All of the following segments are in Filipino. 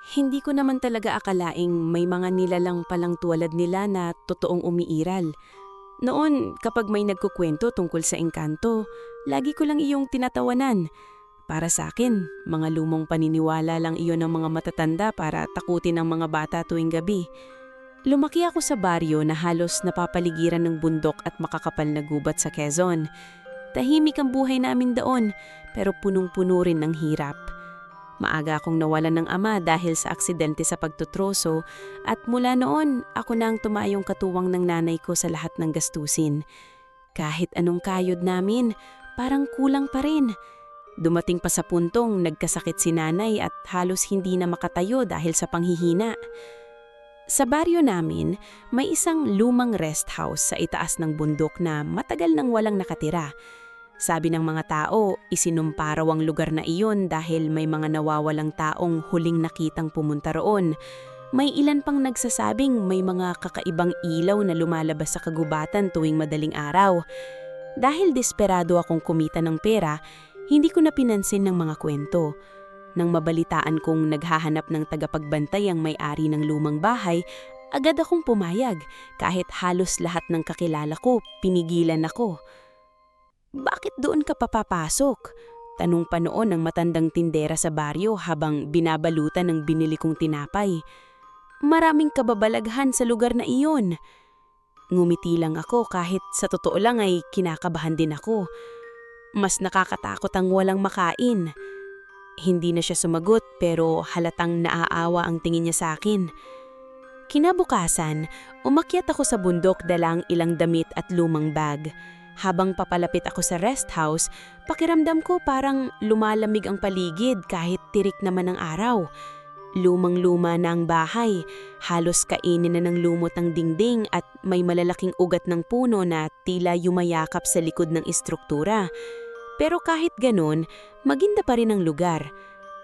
Hindi ko naman talaga akalaing may mga nilalang palang tulad nila na totoong umiiral. Noon, kapag may nagkukwento tungkol sa engkanto, lagi ko lang iyong tinatawanan. Para sa akin, mga lumong paniniwala lang iyon ng mga matatanda para takutin ang mga bata tuwing gabi. Lumaki ako sa baryo na halos napapaligiran ng bundok at makakapal na gubat sa Quezon. Tahimik ang buhay namin doon, pero punong-puno rin ng hirap. Maaga akong nawalan ng ama dahil sa aksidente sa pagtutroso at mula noon ako na ang tumayong katuwang ng nanay ko sa lahat ng gastusin. Kahit anong kayod namin, parang kulang pa rin. Dumating pa sa puntong nagkasakit si nanay at halos hindi na makatayo dahil sa panghihina. Sa baryo namin, may isang lumang rest house sa itaas ng bundok na matagal nang walang nakatira. Sabi ng mga tao, isinumpa raw ang lugar na iyon dahil may mga nawawalang taong huling nakitang pumunta roon. May ilan pang nagsasabing may mga kakaibang ilaw na lumalabas sa kagubatan tuwing madaling araw. Dahil desperado akong kumita ng pera, hindi ko na pinansin ng mga kwento. Nang mabalitaan kong naghahanap ng tagapagbantay ang may-ari ng lumang bahay, agad akong pumayag kahit halos lahat ng kakilala ko pinigilan ako. "Bakit doon ka papapasok?" Tanong pa noon ng matandang tindera sa baryo habang binabalutan ng binili kong tinapay. "Maraming kababalaghan sa lugar na iyon." Ngumiti lang ako kahit sa totoo lang ay kinakabahan din ako. Mas nakakatakot ang walang makain. Hindi na siya sumagot pero halatang naaawa ang tingin niya sa akin. Kinabukasan, umakyat ako sa bundok dala ang ilang damit at lumang bag. Habang papalapit ako sa rest house, pakiramdam ko parang lumalamig ang paligid kahit tirik naman ng araw. Lumang-luma na ang bahay, halos kainin na ng lumot ang dingding at may malalaking ugat ng puno na tila yumayakap sa likod ng istruktura. Pero kahit ganon, maginda pa rin ang lugar.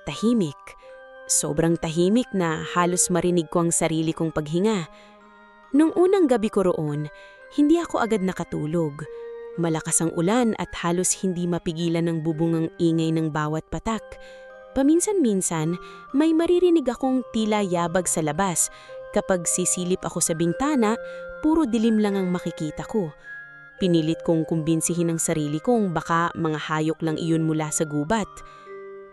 Tahimik. Sobrang tahimik na halos marinig ko ang sarili kong paghinga. Nung unang gabi ko roon, hindi ako agad nakatulog. Malakas ang ulan at halos hindi mapigilan ng bubungang ingay ng bawat patak. Paminsan-minsan, may maririnig akong tila yabag sa labas. Kapag sisilip ako sa bintana, puro dilim lang ang makikita ko. Pinilit kong kumbinsihin ang sarili kong baka mga hayok lang iyon mula sa gubat.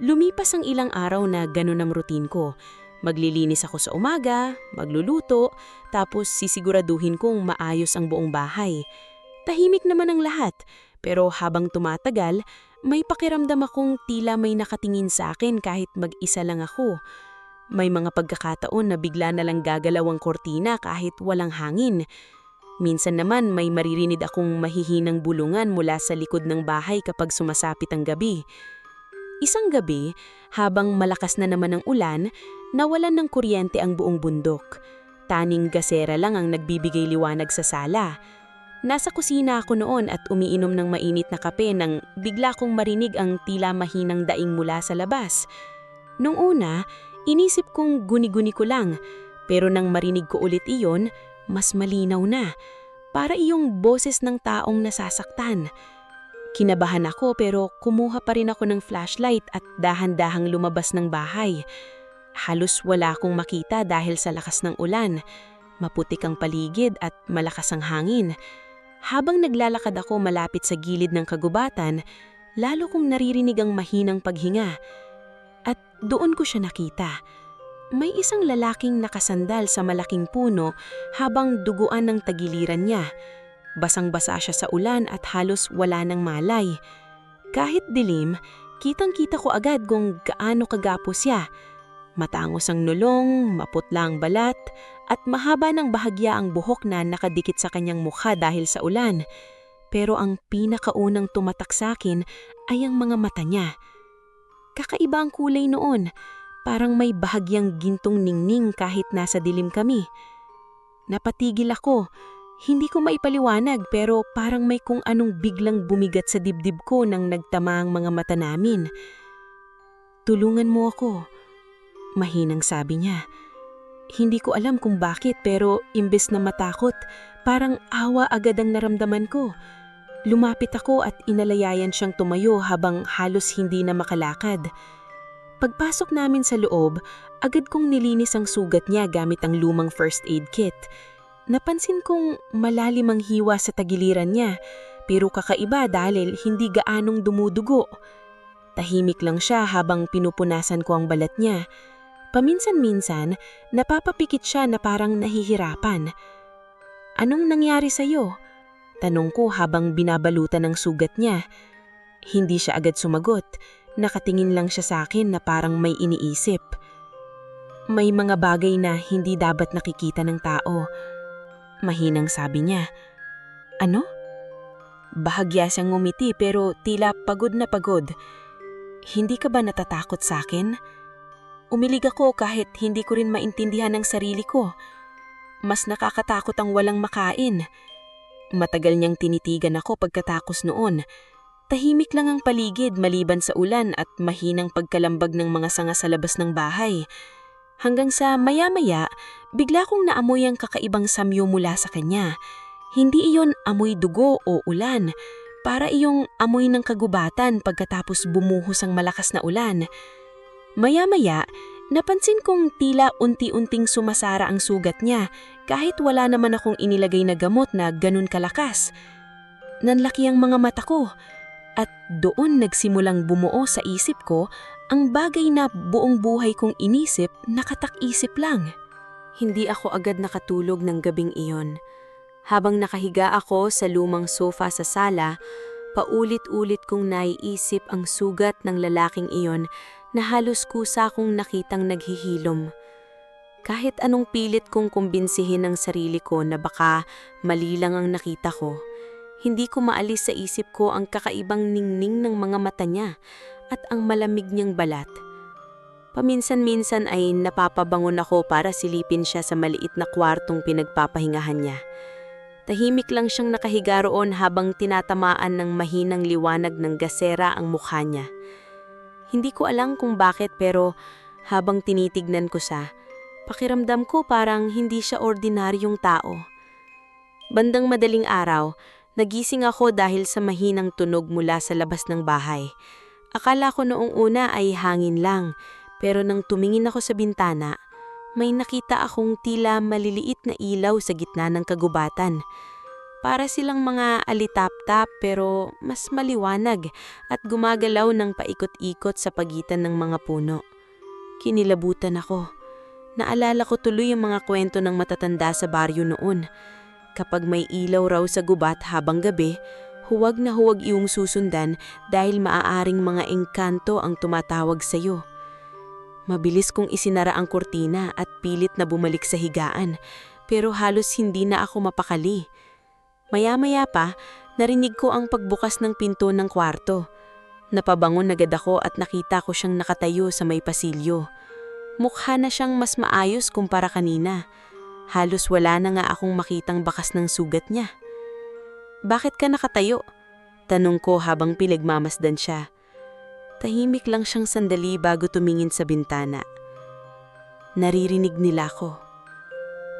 Lumipas ang ilang araw na ganun ang routine ko. Maglilinis ako sa umaga, magluluto, tapos sisiguraduhin kong maayos ang buong bahay. Tahimik naman ang lahat, pero habang tumatagal, may pakiramdam akong tila may nakatingin sa akin kahit mag-isa lang ako. May mga pagkakataon na bigla na lang gagalaw ang kortina kahit walang hangin. Minsan naman may maririnig akong mahihinang bulungan mula sa likod ng bahay kapag sumasapit ang gabi. Isang gabi, habang malakas na naman ang ulan, nawalan ng kuryente ang buong bundok. Taning gasera lang ang nagbibigay liwanag sa sala. Nasa kusina ako noon at umiinom ng mainit na kape nang bigla kong marinig ang tila mahinang daing mula sa labas. Nung una, inisip kong guni-guni ko lang, pero nang marinig ko ulit iyon, mas malinaw na. Para iyong boses ng taong nasasaktan. Kinabahan ako pero kumuha pa rin ako ng flashlight at dahan-dahang lumabas ng bahay. Halos wala akong makita dahil sa lakas ng ulan. Maputik ang paligid at malakas ang hangin. Habang naglalakad ako malapit sa gilid ng kagubatan, lalo kong naririnig ang mahinang paghinga. At doon ko siya nakita. May isang lalaking nakasandal sa malaking puno habang duguan ng tagiliran niya. Basang-basa siya sa ulan at halos wala ng malay. Kahit dilim, kitang-kita ko agad kung gaano kagapos siya. Matangos ang nulong, maputla ang balat, at mahaba ng bahagya ang buhok na nakadikit sa kanyang mukha dahil sa ulan. Pero ang pinakaunang tumatak sa akin ay ang mga mata niya. Kakaiba ang kulay noon, parang may bahagyang gintong ningning kahit nasa dilim kami. Napatigil ako. Hindi ko maipaliwanag pero parang may kung anong biglang bumigat sa dibdib ko nang nagtama ang mga mata namin. "Tulungan mo ako," mahinang sabi niya. Hindi ko alam kung bakit pero imbes na matakot, parang awa agad ang naramdaman ko. Lumapit ako at inalayayan siyang tumayo habang halos hindi na makalakad. Pagpasok namin sa loob, agad kong nilinis ang sugat niya gamit ang lumang first aid kit. Napansin kong malalim ang hiwa sa tagiliran niya, pero kakaiba dahil hindi gaanong dumudugo. Tahimik lang siya habang pinupunasan ko ang balat niya. Paminsan-minsan, napapapikit siya na parang nahihirapan. "Anong nangyari sa'yo?" Tanong ko habang binabalutan ang sugat niya. Hindi siya agad sumagot. Nakatingin lang siya sa akin na parang may iniisip. "May mga bagay na hindi dapat nakikita ng tao." Mahinang sabi niya. "Ano?" Bahagya siyang ngumiti pero tila pagod na pagod. "Hindi ka ba natatakot sa akin?" Umilig ako kahit hindi ko rin maintindihan ang sarili ko. Mas nakakatakot ang walang makain. Matagal niyang tinitigan ako pagkatapos noon. Tahimik lang ang paligid maliban sa ulan at mahinang pagkalambag ng mga sanga sa labas ng bahay. Hanggang sa maya-maya, bigla kong naamoy ang kakaibang samyo mula sa kanya. Hindi iyon amoy dugo o ulan. Para iyong amoy ng kagubatan pagkatapos bumuhos ang malakas na ulan. Maya-maya, napansin kong tila unti-unting sumasara ang sugat niya kahit wala naman akong inilagay na gamot na ganun kalakas. Nanlaki ang mga mata ko at doon nagsimulang bumuo sa isip ko ang bagay na buong buhay kong inisip nakatak-isip lang. Hindi ako agad nakatulog ng gabing iyon. Habang nakahiga ako sa lumang sofa sa sala, paulit-ulit kong naiisip ang sugat ng lalaking iyon na halos kusa kong nakitang naghihilom. Kahit anong pilit kong kumbinsihin ang sarili ko na baka mali lang ang nakita ko, hindi ko maalis sa isip ko ang kakaibang ningning ng mga mata niya at ang malamig niyang balat. Paminsan-minsan ay napapabangon ako para silipin siya sa maliit na kwartong pinagpapahingahan niya. Tahimik lang siyang nakahiga roon habang tinatamaan ng mahinang liwanag ng gasera ang mukha niya. Hindi ko alam kung bakit pero habang tinitignan ko siya, pakiramdam ko parang hindi siya ordinaryong tao. Bandang madaling araw, nagising ako dahil sa mahinang tunog mula sa labas ng bahay. Akala ko noong una ay hangin lang, pero nang tumingin ako sa bintana, may nakita akong tila maliliit na ilaw sa gitna ng kagubatan. Para silang mga alitap-tap pero mas maliwanag at gumagalaw ng paikot-ikot sa pagitan ng mga puno. Kinilabutan ako. Naalala ko tuloy ang mga kwento ng matatanda sa baryo noon. Kapag may ilaw raw sa gubat habang gabi, huwag na huwag iyong susundan dahil maaaring mga engkanto ang tumatawag sa iyo. Mabilis kong isinara ang kurtina at pilit na bumalik sa higaan, pero halos hindi na ako mapakali. Maya-maya pa, narinig ko ang pagbukas ng pinto ng kwarto. Napabangon agad ako at nakita ko siyang nakatayo sa may pasilyo. Mukha na siyang mas maayos kumpara kanina. Halos wala na nga akong makitang bakas ng sugat niya. "Bakit ka nakatayo?" Tanong ko habang pinagmamasdan siya. Tahimik lang siyang sandali bago tumingin sa bintana. Naririnig nila ako.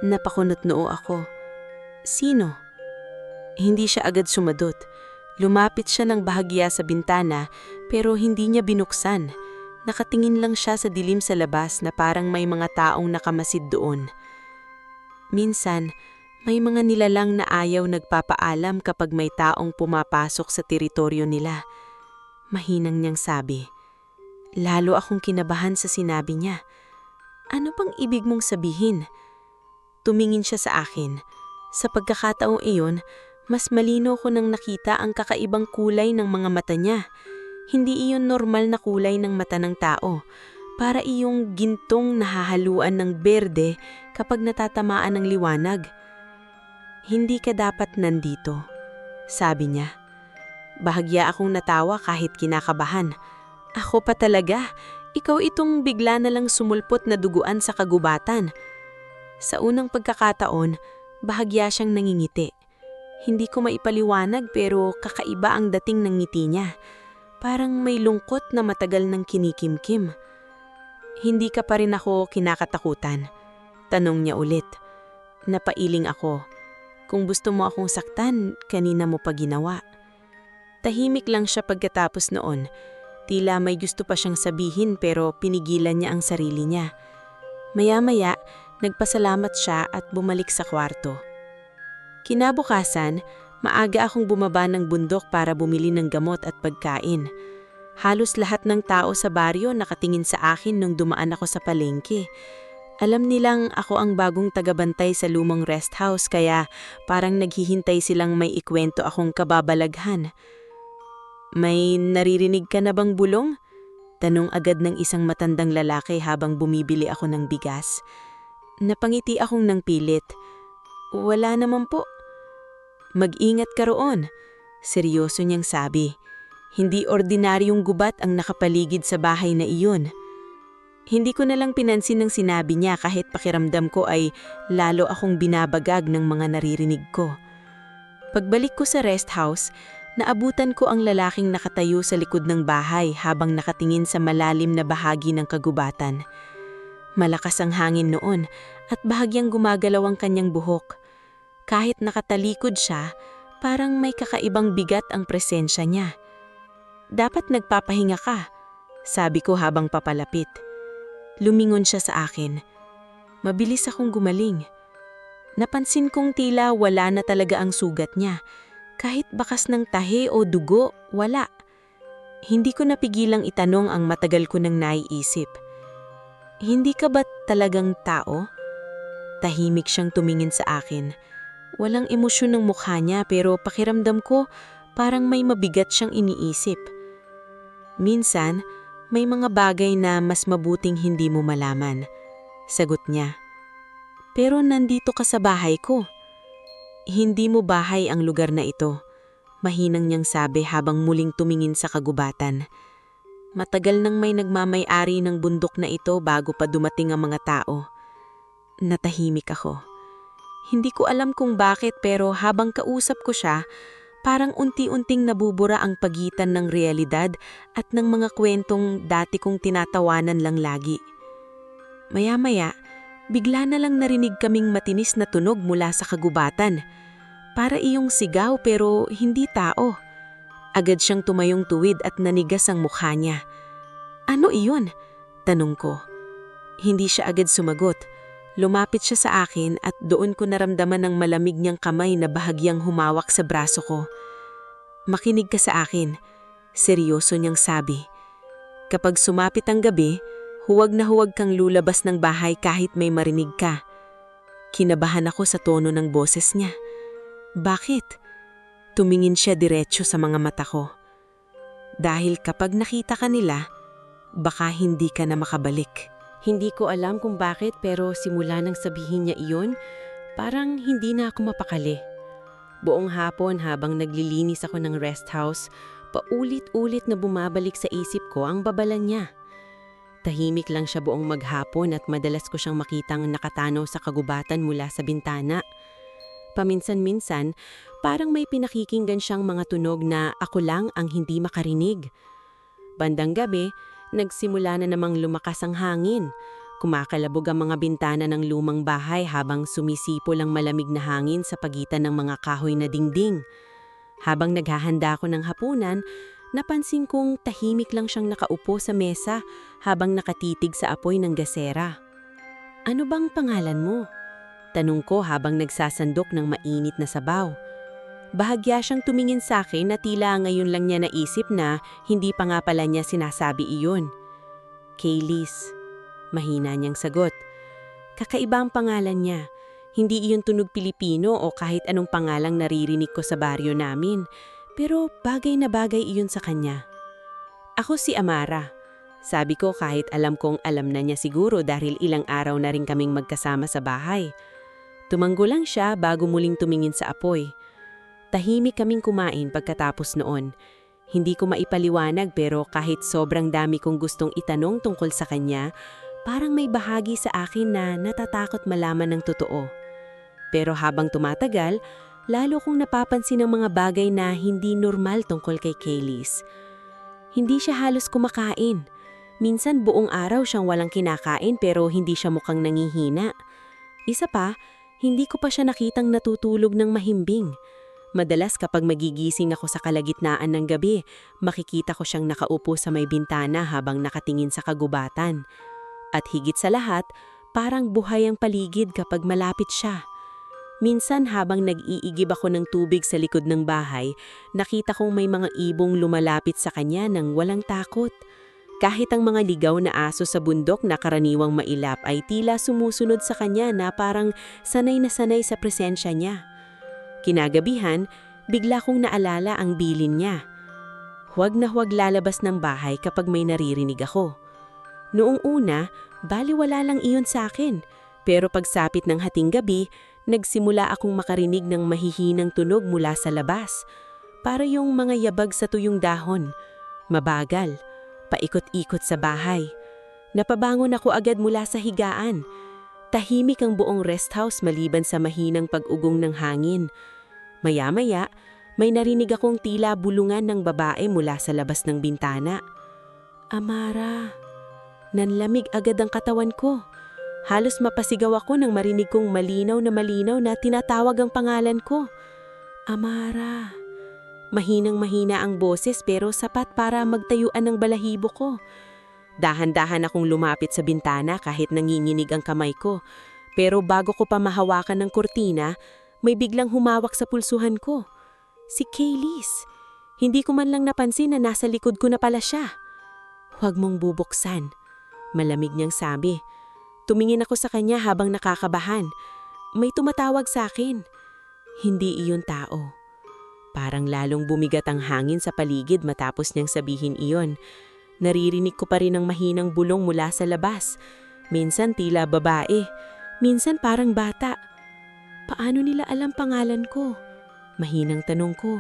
Napakunot-noo ako. "Sino?" Hindi siya agad sumadot. Lumapit siya ng bahagya sa bintana pero hindi niya binuksan. Nakatingin lang siya sa dilim sa labas na parang may mga taong nakamasid doon. Minsan, may mga nilalang na ayaw nagpapaalam kapag may taong pumapasok sa teritoryo nila. Mahinang niyang sabi. Lalo akong kinabahan sa sinabi niya. "Ano bang ibig mong sabihin?" Tumingin siya sa akin. Sa pagkakataong iyon, mas malino ko nang nakita ang kakaibang kulay ng mga mata niya. Hindi iyon normal na kulay ng mata ng tao. Para iyong gintong nahahaluan ng berde kapag natatamaan ng liwanag. "Hindi ka dapat nandito," sabi niya. Bahagya akong natawa kahit kinakabahan. Ako pa talaga, ikaw itong bigla na lang sumulpot na duguan sa kagubatan. Sa unang pagkakataon, bahagya siyang nangingiti. Hindi ko maipaliwanag pero kakaiba ang dating ng ngiti niya. Parang may lungkot na matagal nang kinikimkim. "Hindi ka pa rin ako kinakatakutan?" Tanong niya ulit. Napailing ako. "Kung gusto mo akong saktan, kanina mo pa ginawa." Tahimik lang siya pagkatapos noon. Tila may gusto pa siyang sabihin pero pinigilan niya ang sarili niya. Maya-maya, nagpasalamat siya at bumalik sa kwarto. Kinabukasan, maaga akong bumaba ng bundok para bumili ng gamot at pagkain. Halos lahat ng tao sa baryo nakatingin sa akin nung dumaan ako sa palengke. Alam nilang ako ang bagong tagabantay sa lumang rest house kaya parang naghihintay silang may ikwento akong kababalaghan. "May naririnig ka na bang bulong?" Tanong agad ng isang matandang lalaki habang bumibili ako ng bigas. Napangiti akong nang pilit. "Wala naman po." "Mag-ingat ka roon," seryoso niyang sabi. "Hindi ordinaryong gubat ang nakapaligid sa bahay na iyon." Hindi ko nalang pinansin ng sinabi niya kahit pakiramdam ko ay lalo akong binabagag ng mga naririnig ko. Pagbalik ko sa rest house, naabutan ko ang lalaking nakatayo sa likod ng bahay habang nakatingin sa malalim na bahagi ng kagubatan. Malakas ang hangin noon at bahagyang gumagalaw ang kanyang buhok. Kahit nakatalikod siya, parang may kakaibang bigat ang presensya niya. "Dapat nagpapahinga ka," sabi ko habang papalapit. Lumingon siya sa akin. Mabilis akong gumaling. Napansin kong tila wala na talaga ang sugat niya. Kahit bakas ng tahi o dugo, wala. Hindi ko napigilang itanong ang matagal ko nang naiisip. "Hindi ka ba talagang tao?" Tahimik siyang tumingin sa akin. Walang emosyon ng mukha niya pero pakiramdam ko parang may mabigat siyang iniisip. "Minsan, may mga bagay na mas mabuting hindi mo malaman," sagot niya. "Pero nandito ka sa bahay ko." "Hindi mo bahay ang lugar na ito," mahinang niyang sabi habang muling tumingin sa kagubatan. "Matagal nang may nagmamay-ari ng bundok na ito bago pa dumating ang mga tao." Natahimik ako. Hindi ko alam kung bakit pero habang kausap ko siya, parang unti-unting nabubura ang pagitan ng realidad at ng mga kwentong dati kong tinatawanan lang lagi. Maya-maya, bigla na lang narinig kaming matinis na tunog mula sa kagubatan. Para iyong sigaw pero hindi tao. Agad siyang tumayong tuwid at nanigas ang mukha niya. "Ano iyon?" tanong ko. Hindi siya agad sumagot. Lumapit siya sa akin at doon ko naramdaman ang malamig niyang kamay na bahagyang humawak sa braso ko. "Makinig ka sa akin," seryoso niyang sabi. "Kapag sumapit ang gabi, huwag na huwag kang lulabas ng bahay kahit may marinig ka." Kinabahan ako sa tono ng boses niya. "Bakit?" Tumingin siya diretso sa mga mata ko. "Dahil kapag nakita ka nila, baka hindi ka na makabalik." Hindi ko alam kung bakit pero simula nang sabihin niya iyon, parang hindi na ako mapakali. Buong hapon habang naglilinis ako ng rest house, paulit-ulit na bumabalik sa isip ko ang babalan niya. Tahimik lang siya buong maghapon at madalas ko siyang makitang nakatanaw sa kagubatan mula sa bintana. Paminsan-minsan, parang may pinakikinggan siyang mga tunog na ako lang ang hindi makarinig. Bandang gabi, nagsimula na namang lumakas ang hangin. Kumakalabog ang mga bintana ng lumang bahay habang sumisipol ang malamig na hangin sa pagitan ng mga kahoy na dingding. Habang naghahanda ako ng hapunan, napansin kong tahimik lang siyang nakaupo sa mesa habang nakatitig sa apoy ng gasera. "Ano bang pangalan mo?" tanong ko habang nagsasandok ng mainit na sabaw. Bahagya siyang tumingin sa akin na tila ngayon lang niya naisip na hindi pa nga pala niya sinasabi iyon. "Kaylis," mahina niyang sagot. Kakaiba ang pangalan niya. Hindi iyon tunog Pilipino o kahit anong pangalang naririnig ko sa baryo namin. Pero bagay na bagay iyon sa kanya. "Ako si Amara," sabi ko kahit alam kong alam na niya siguro dahil ilang araw na rin kaming magkasama sa bahay. Tumanggo lang siya bago muling tumingin sa apoy. Tahimik kaming kumain pagkatapos noon. Hindi ko maipaliwanag pero kahit sobrang dami kong gustong itanong tungkol sa kanya, parang may bahagi sa akin na natatakot malaman ng totoo. Pero habang tumatagal, lalo kong napapansin ang mga bagay na hindi normal tungkol kay Kaylis. Hindi siya halos kumakain. Minsan buong araw siyang walang kinakain pero hindi siya mukhang nangihina. Isa pa, hindi ko pa siya nakitang natutulog ng mahimbing. Madalas kapag magigising ako sa kalagitnaan ng gabi, makikita ko siyang nakaupo sa may bintana habang nakatingin sa kagubatan. At higit sa lahat, parang buhay ang paligid kapag malapit siya. Minsan habang nag-iigib ako ng tubig sa likod ng bahay, nakita kong may mga ibong lumalapit sa kanya nang walang takot. Kahit ang mga ligaw na aso sa bundok na karaniwang mailap ay tila sumusunod sa kanya na parang sanay na sanay sa presensya niya. Kinagabihan, bigla kong naalala ang bilin niya. Huwag na huwag lalabas ng bahay kapag may naririnig ako. Noong una, baliwala lang iyon sa akin. Pero pagsapit ng hating gabi, nagsimula akong makarinig ng mahihinang tunog mula sa labas. Para yung mga yabag sa tuyong dahon. Mabagal, paikot-ikot sa bahay. Napabangon ako agad mula sa higaan. Tahimik ang buong rest house maliban sa mahinang pag-ugong ng hangin. Maya-maya, may narinig akong tila bulungan ng babae mula sa labas ng bintana. Amara. Nanlamig agad ang katawan ko. Halos mapasigaw ako nang marinig kong malinaw na tinatawag ang pangalan ko. Amara. Mahinang-mahina ang boses pero sapat para magtayuan ng balahibo ko. Dahan-dahan akong lumapit sa bintana kahit nanginginig ang kamay ko. Pero bago ko pa mahawakan ng kurtina, may biglang humawak sa pulsuhan ko. Si Kaylis. Hindi ko man lang napansin na nasa likod ko na pala siya. Huwag mong bubuksan. Malamig niyang sabi. Tumingin ako sa kanya habang nakakabahan. May tumatawag sa akin. Hindi iyon tao. Parang lalong bumigat ang hangin sa paligid matapos niyang sabihin iyon. Naririnig ko pa rin ang mahinang bulong mula sa labas. Minsan tila babae, minsan parang bata. Paano nila alam pangalan ko? Mahinang tanong ko.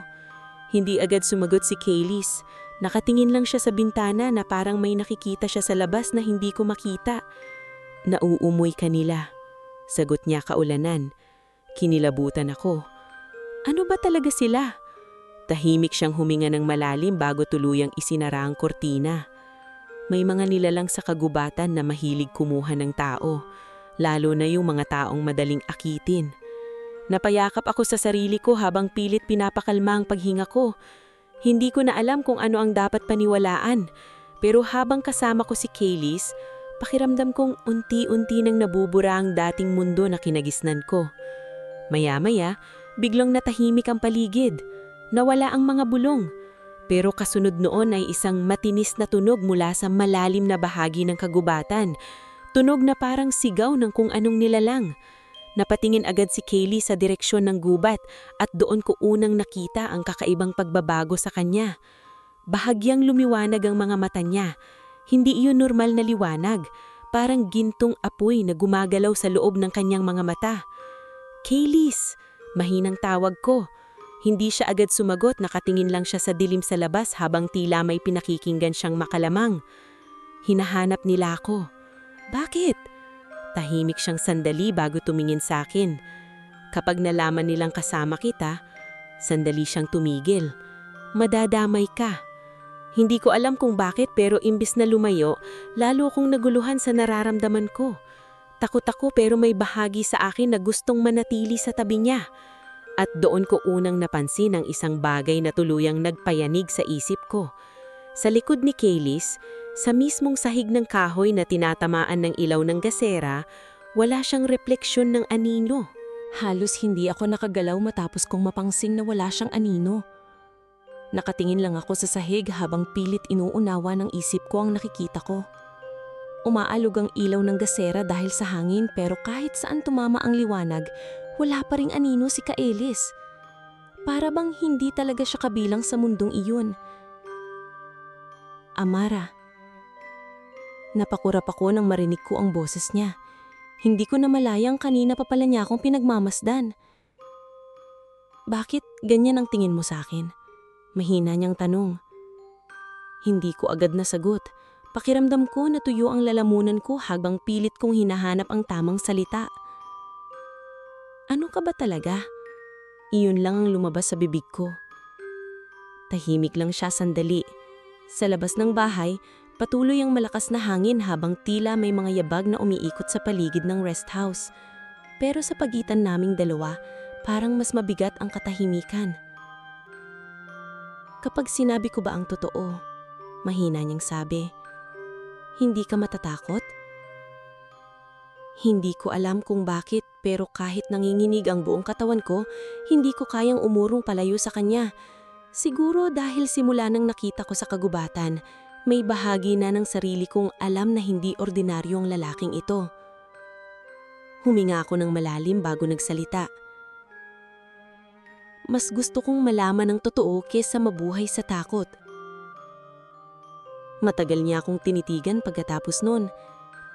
Hindi agad sumagot si Kaylis. Nakatingin lang siya sa bintana na parang may nakikita siya sa labas na hindi ko makita. Nauumoy ka nila. Sagot niya kaulanan. Kinilabutan ako. Ano ba talaga sila? Tahimik siyang huminga ng malalim bago tuluyang isinara ang kurtina. May mga nilalang sa kagubatan na mahilig kumuha ng tao, lalo na yung mga taong madaling akitin. Napayakap ako sa sarili ko habang pilit pinapakalma ang paghinga ko. Hindi ko na alam kung ano ang dapat paniwalaan, pero habang kasama ko si Kaylis, pakiramdam kong unti-unti nang nabubura ang dating mundo na kinagisnan ko. Maya-maya, biglang natahimik ang paligid. Nawala ang mga bulong. Pero kasunod noon ay isang matinis na tunog mula sa malalim na bahagi ng kagubatan. Tunog na parang sigaw ng kung anong nilalang. Napatingin agad si Kaylee sa direksyon ng gubat at doon ko unang nakita ang kakaibang pagbabago sa kanya. Bahagyang lumiwanag ang mga mata niya. Hindi iyon normal na liwanag. Parang gintong apoy na gumagalaw sa loob ng kanyang mga mata. Kaylis! Mahinang tawag ko. Hindi siya agad sumagot, nakatingin lang siya sa dilim sa labas habang tila may pinakikinggan siyang makalamang. Hinahanap nila ako. Bakit? Tahimik siyang sandali bago tumingin sa akin. Kapag nalaman nilang kasama kita, sandali siyang tumigil. Madadamay ka. Hindi ko alam kung bakit pero imbis na lumayo, lalo akong naguluhan sa nararamdaman ko. Takot ako pero may bahagi sa akin na gustong manatili sa tabi niya. At doon ko unang napansin ang isang bagay na tuluyang nagpayanig sa isip ko. Sa likod ni Kaylis, sa mismong sahig ng kahoy na tinatamaan ng ilaw ng gasera, wala siyang refleksyon ng anino. Halos hindi ako nakagalaw matapos kong mapangsing na wala siyang anino. Nakatingin lang ako sa sahig habang pilit inuunawa ng isip ko ang nakikita ko. Umaalog ang ilaw ng gasera dahil sa hangin pero kahit saan tumama ang liwanag, wala pa ring anino si Kaylis. Para bang hindi talaga siya kabilang sa mundong iyon. Amara. Napakurap ako nang marinig ko ang boses niya. Hindi ko namalayang kanina pa pala niya akong pinagmamasdan. Bakit ganyan ang tingin mo sa akin? Mahina niyang tanong. Hindi ko agad nasagot. Pakiramdam ko na tuyo ang lalamunan ko habang pilit kong hinahanap ang tamang salita. Ano ka ba talaga? Iyon lang ang lumabas sa bibig ko. Tahimik lang siya sandali. Sa labas ng bahay, patuloy ang malakas na hangin habang tila may mga yabag na umiikot sa paligid ng rest house. Pero sa pagitan naming dalawa, parang mas mabigat ang katahimikan. Kapag sinabi ko ba ang totoo, mahina niyang sabi, "Hindi ka matatakot?" Hindi ko alam kung bakit, pero kahit nanginginig ang buong katawan ko, hindi ko kayang umurong palayo sa kanya. Siguro dahil simula nang nakita ko sa kagubatan, may bahagi na ng sarili kong alam na hindi ordinaryo ang lalaking ito. Huminga ako ng malalim bago nagsalita. Mas gusto kong malaman ang totoo kesa mabuhay sa takot. Matagal niya akong tinitigan pagkatapos nun.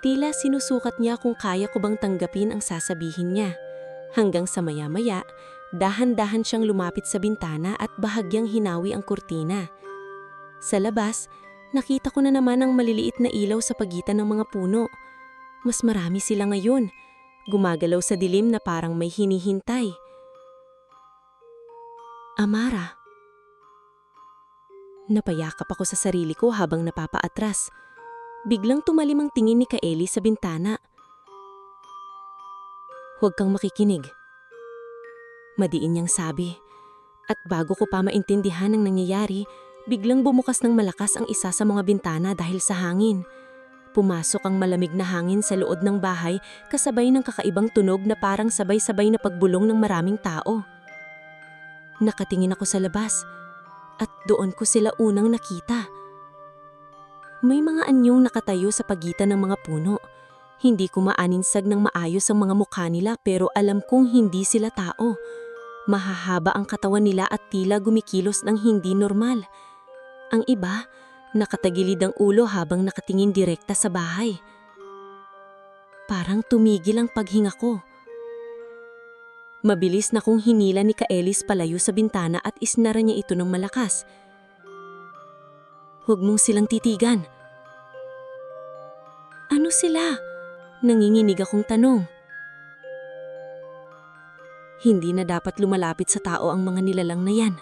Tila sinusukat niya kung kaya ko bang tanggapin ang sasabihin niya. Hanggang sa maya-maya, dahan-dahan siyang lumapit sa bintana at bahagyang hinawi ang kurtina. Sa labas, nakita ko na naman ang maliliit na ilaw sa pagitan ng mga puno. Mas marami sila ngayon. Gumagalaw sa dilim na parang may hinihintay. Amara. Napayakap ako sa sarili ko habang napapaatras. Biglang tumalim ang tingin ni Kaeli sa bintana. "Huwag kang makikinig," madiin niyang sabi. At bago ko pa maintindihan ang nangyayari, biglang bumukas ng malakas ang isa sa mga bintana dahil sa hangin. Pumasok ang malamig na hangin sa loob ng bahay kasabay ng kakaibang tunog na parang sabay-sabay na pagbulong ng maraming tao. Nakatingin ako sa labas at doon ko sila unang nakita. May mga anyong nakatayo sa pagitan ng mga puno. Hindi ko maaninsag ng maayos ang mga mukha nila pero alam kong hindi sila tao. Mahahaba ang katawan nila at tila gumikilos ng hindi normal. Ang iba, nakatagilid ang ulo habang nakatingin direkta sa bahay. Parang tumigil ang paghinga ko. Mabilis na kong hinila ni Kaelis palayo sa bintana at isnara niya ito ng malakas. "Huwag mong silang titigan." "Ano sila?" Nanginginig akong tanong. Hindi na dapat lumalapit sa tao ang mga nilalang na yan.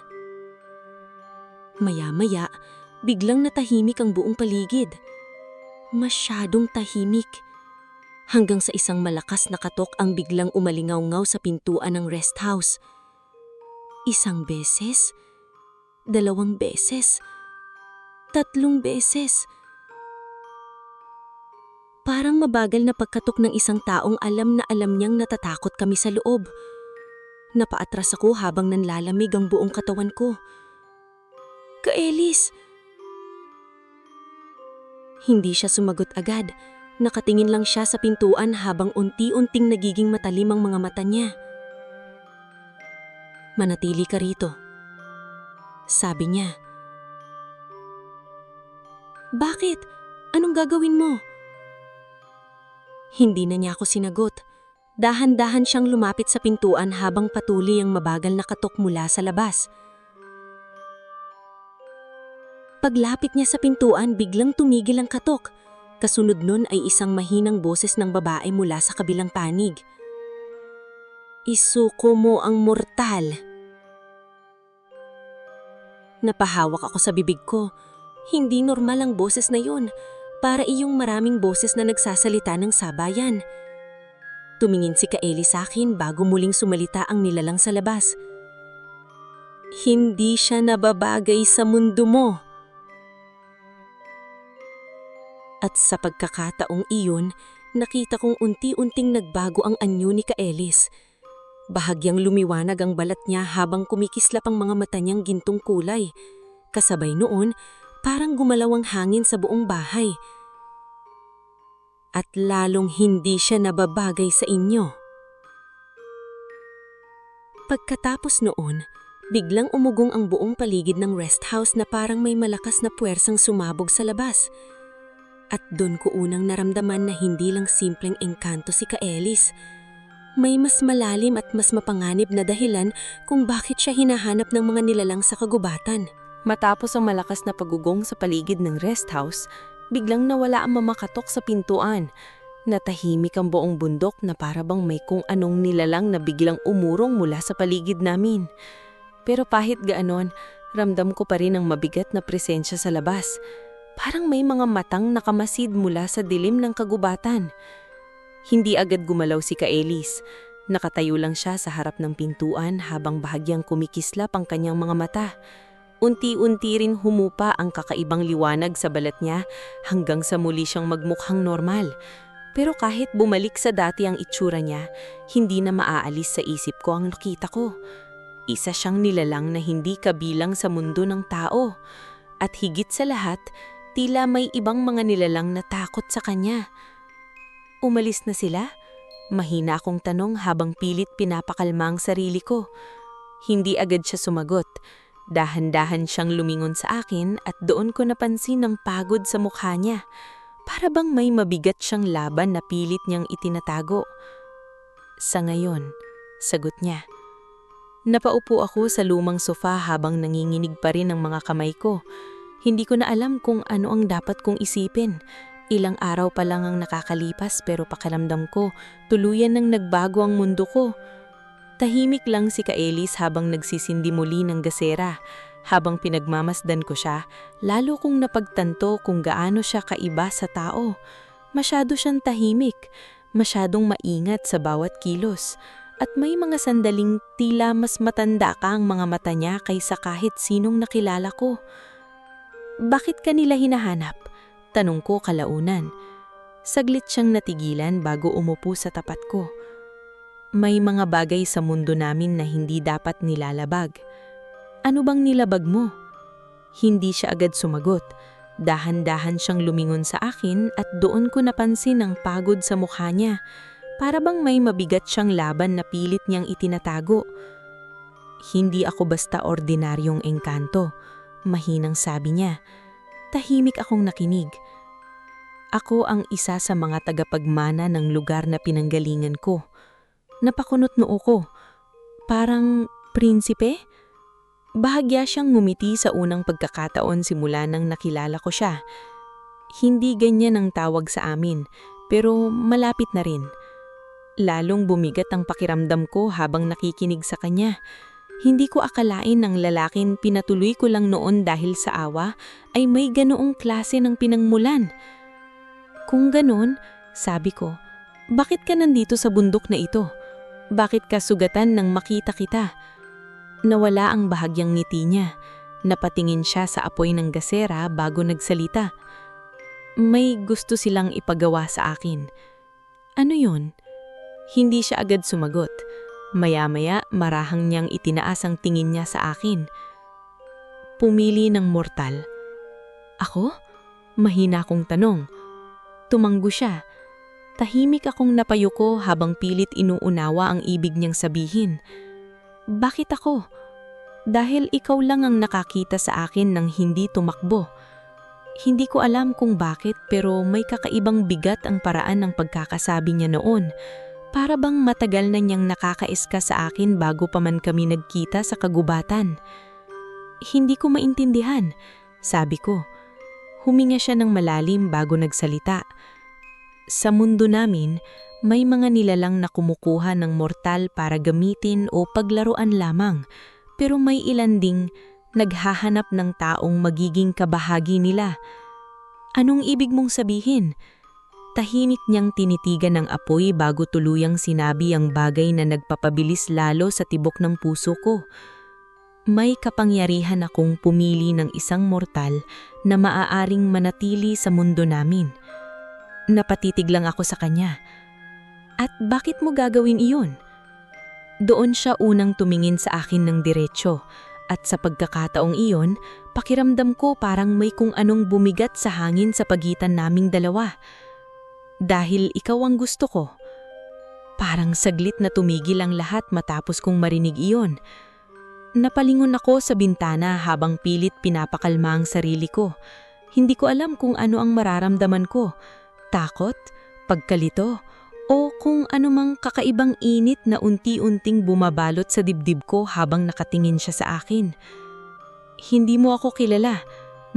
Maya-maya, biglang natahimik ang buong paligid. Masyadong tahimik. Hanggang sa isang malakas na katok ang biglang umalingaw-ngaw sa pintuan ng rest house. Isang beses, 2 beses, 3 beses. Parang mabagal na pagkatok ng isang taong alam na alam niyang natatakot kami sa loob. Napaatras ako habang nanlalamig ang buong katawan ko. "Kaelis!" Hindi siya sumagot agad. Nakatingin lang siya sa pintuan habang unti-unting nagiging matalim ang mga mata niya. "Manatili ka rito," sabi niya. "Bakit? Anong gagawin mo?" Hindi na niya ako sinagot. Dahan-dahan siyang lumapit sa pintuan habang patuloy ang mabagal na katok mula sa labas. Paglapit niya sa pintuan, biglang tumigil ang katok. Kasunod nun ay isang mahinang boses ng babae mula sa kabilang panig. "Isuko mo ang mortal." Napahawak ako sa bibig ko. Hindi normal ang boses na yun. Para iyong maraming boses na nagsasalita ng sabayan. Tumingin si Kaeli sa akin bago muling sumalita ang nilalang sa labas. "Hindi siya nababagay sa mundo mo." At sa pagkakataong iyon, nakita kong unti-unting nagbago ang anyo ni Kaelis. Bahagyang lumiwanag ang balat niya habang kumikislap ang mga mata niyang gintong kulay. Kasabay noon, parang gumalaw ang hangin sa buong bahay. "At lalong hindi siya nababagay sa inyo." Pagkatapos noon, biglang umugong ang buong paligid ng rest house na parang may malakas na puwersang sumabog sa labas. At doon ko unang naramdaman na hindi lang simpleng engkanto si Kaelis. May mas malalim at mas mapanganib na dahilan kung bakit siya hinahanap ng mga nilalang sa kagubatan. Matapos ang malakas na pagugong sa paligid ng rest house, biglang nawala ang mamakatok sa pintuan. Natahimik ang buong bundok na para bang may kung anong nilalang na biglang umurong mula sa paligid namin. Pero kahit gaanon, ramdam ko pa rin ang mabigat na presensya sa labas. Parang may mga matang nakamasid mula sa dilim ng kagubatan. Hindi agad gumalaw si Kaelis. Nakatayo lang siya sa harap ng pintuan habang bahagyang kumikislap ang kanyang mga mata. Unti-unti rin humupa ang kakaibang liwanag sa balat niya hanggang sa muli siyang magmukhang normal. Pero kahit bumalik sa dati ang itsura niya, hindi na maaalis sa isip ko ang nakita ko. Isa siyang nilalang na hindi kabilang sa mundo ng tao. At higit sa lahat, tila may ibang mga nilalang na takot sa kanya. Umalis na sila? Mahina akong tanong habang pilit pinapakalma ang sarili ko. Hindi agad siya sumagot. Dahan-dahan siyang lumingon sa akin at doon ko napansin ang pagod sa mukha niya. Para bang may mabigat siyang laban na pilit niyang itinatago. Sa ngayon, sagot niya. Napaupo ako sa lumang sofa habang nanginginig pa rin ang mga kamay ko. Hindi ko na alam kung ano ang dapat kong isipin. Ilang araw pa lang ang nakakalipas pero pakiramdam ko, tuluyan nang nagbago ang mundo ko. Tahimik lang si Kaelis habang nagsisindi muli ng gasera. Habang pinagmamasdan ko siya, lalo kong napagtanto kung gaano siya kaiba sa tao. Masyado siyang tahimik, masyadong maingat sa bawat kilos. At may mga sandaling tila mas matanda ka ang mga mata niya kaysa kahit sinong nakilala ko. Bakit ka nila hinahanap? Tanong ko kalaunan. Saglit siyang natigilan bago umupo sa tapat ko. May mga bagay sa mundo namin na hindi dapat nilalabag. Ano bang nilabag mo? Hindi siya agad sumagot. Dahan-dahan siyang lumingon sa akin at doon ko napansin ang pagod sa mukha niya. Para bang may mabigat siyang laban na pilit niyang itinatago. Hindi ako basta ordinaryong engkanto. Mahinang sabi niya. Tahimik akong nakinig. Ako ang isa sa mga tagapagmana ng lugar na pinanggalingan ko. Napakunot noo ko. Parang prinsipe? Bahagya siyang ngumiti sa unang pagkakataon simula nang nakilala ko siya. Hindi ganyan ang tawag sa amin, pero malapit na rin. Lalong bumigat ang pakiramdam ko habang nakikinig sa kanya. Hindi ko akalain ng lalaking pinatuloy ko lang noon dahil sa awa ay may ganoong klase ng pinangmulan. Kung ganon, sabi ko, bakit ka nandito sa bundok na ito? Bakit ka sugatan nang makita kita? Nawala ang bahagyang ngiti niya. Napatingin siya sa apoy ng gasera bago nagsalita. May gusto silang ipagawa sa akin. Ano yun? Hindi siya agad sumagot. Maya-maya marahang niyang itinaas ang tingin niya sa akin. Pumili ng mortal. Ako? Mahina akong tanong. Tumanggo siya. Tahimik akong napayuko habang pilit inuunawa ang ibig niyang sabihin. Bakit ako? Dahil ikaw lang ang nakakita sa akin nang hindi tumakbo. Hindi ko alam kung bakit pero may kakaibang bigat ang paraan ng pagkakasabi niya noon. Para bang matagal na niyang nakakaiska sa akin bago pa man kami nagkita sa kagubatan. Hindi ko maintindihan, sabi ko. Huminga siya ng malalim bago nagsalita. Sa mundo namin, may mga nilalang na kumukuha ng mortal para gamitin o paglaruan lamang, pero may ilan ding naghahanap ng taong magiging kabahagi nila. Anong ibig mong sabihin? Tahimik niyang tinitigan ng apoy bago tuluyang sinabi ang bagay na nagpapabilis lalo sa tibok ng puso ko. May kapangyarihan akong pumili ng isang mortal na maaaring manatili sa mundo namin. Napatitig lang ako sa kanya. At bakit mo gagawin iyon? Doon siya unang tumingin sa akin ng diretsyo at sa pagkakataong iyon, pakiramdam ko parang may kung anong bumigat sa hangin sa pagitan naming dalawa. Dahil ikaw ang gusto ko. Parang saglit na tumigil ang lahat matapos kong marinig iyon. Napalingon ako sa bintana habang pilit pinapakalma ang sarili ko. Hindi ko alam kung ano ang mararamdaman ko. Takot? Pagkalito? O kung anumang kakaibang init na unti-unting bumabalot sa dibdib ko habang nakatingin siya sa akin. Hindi mo ako kilala,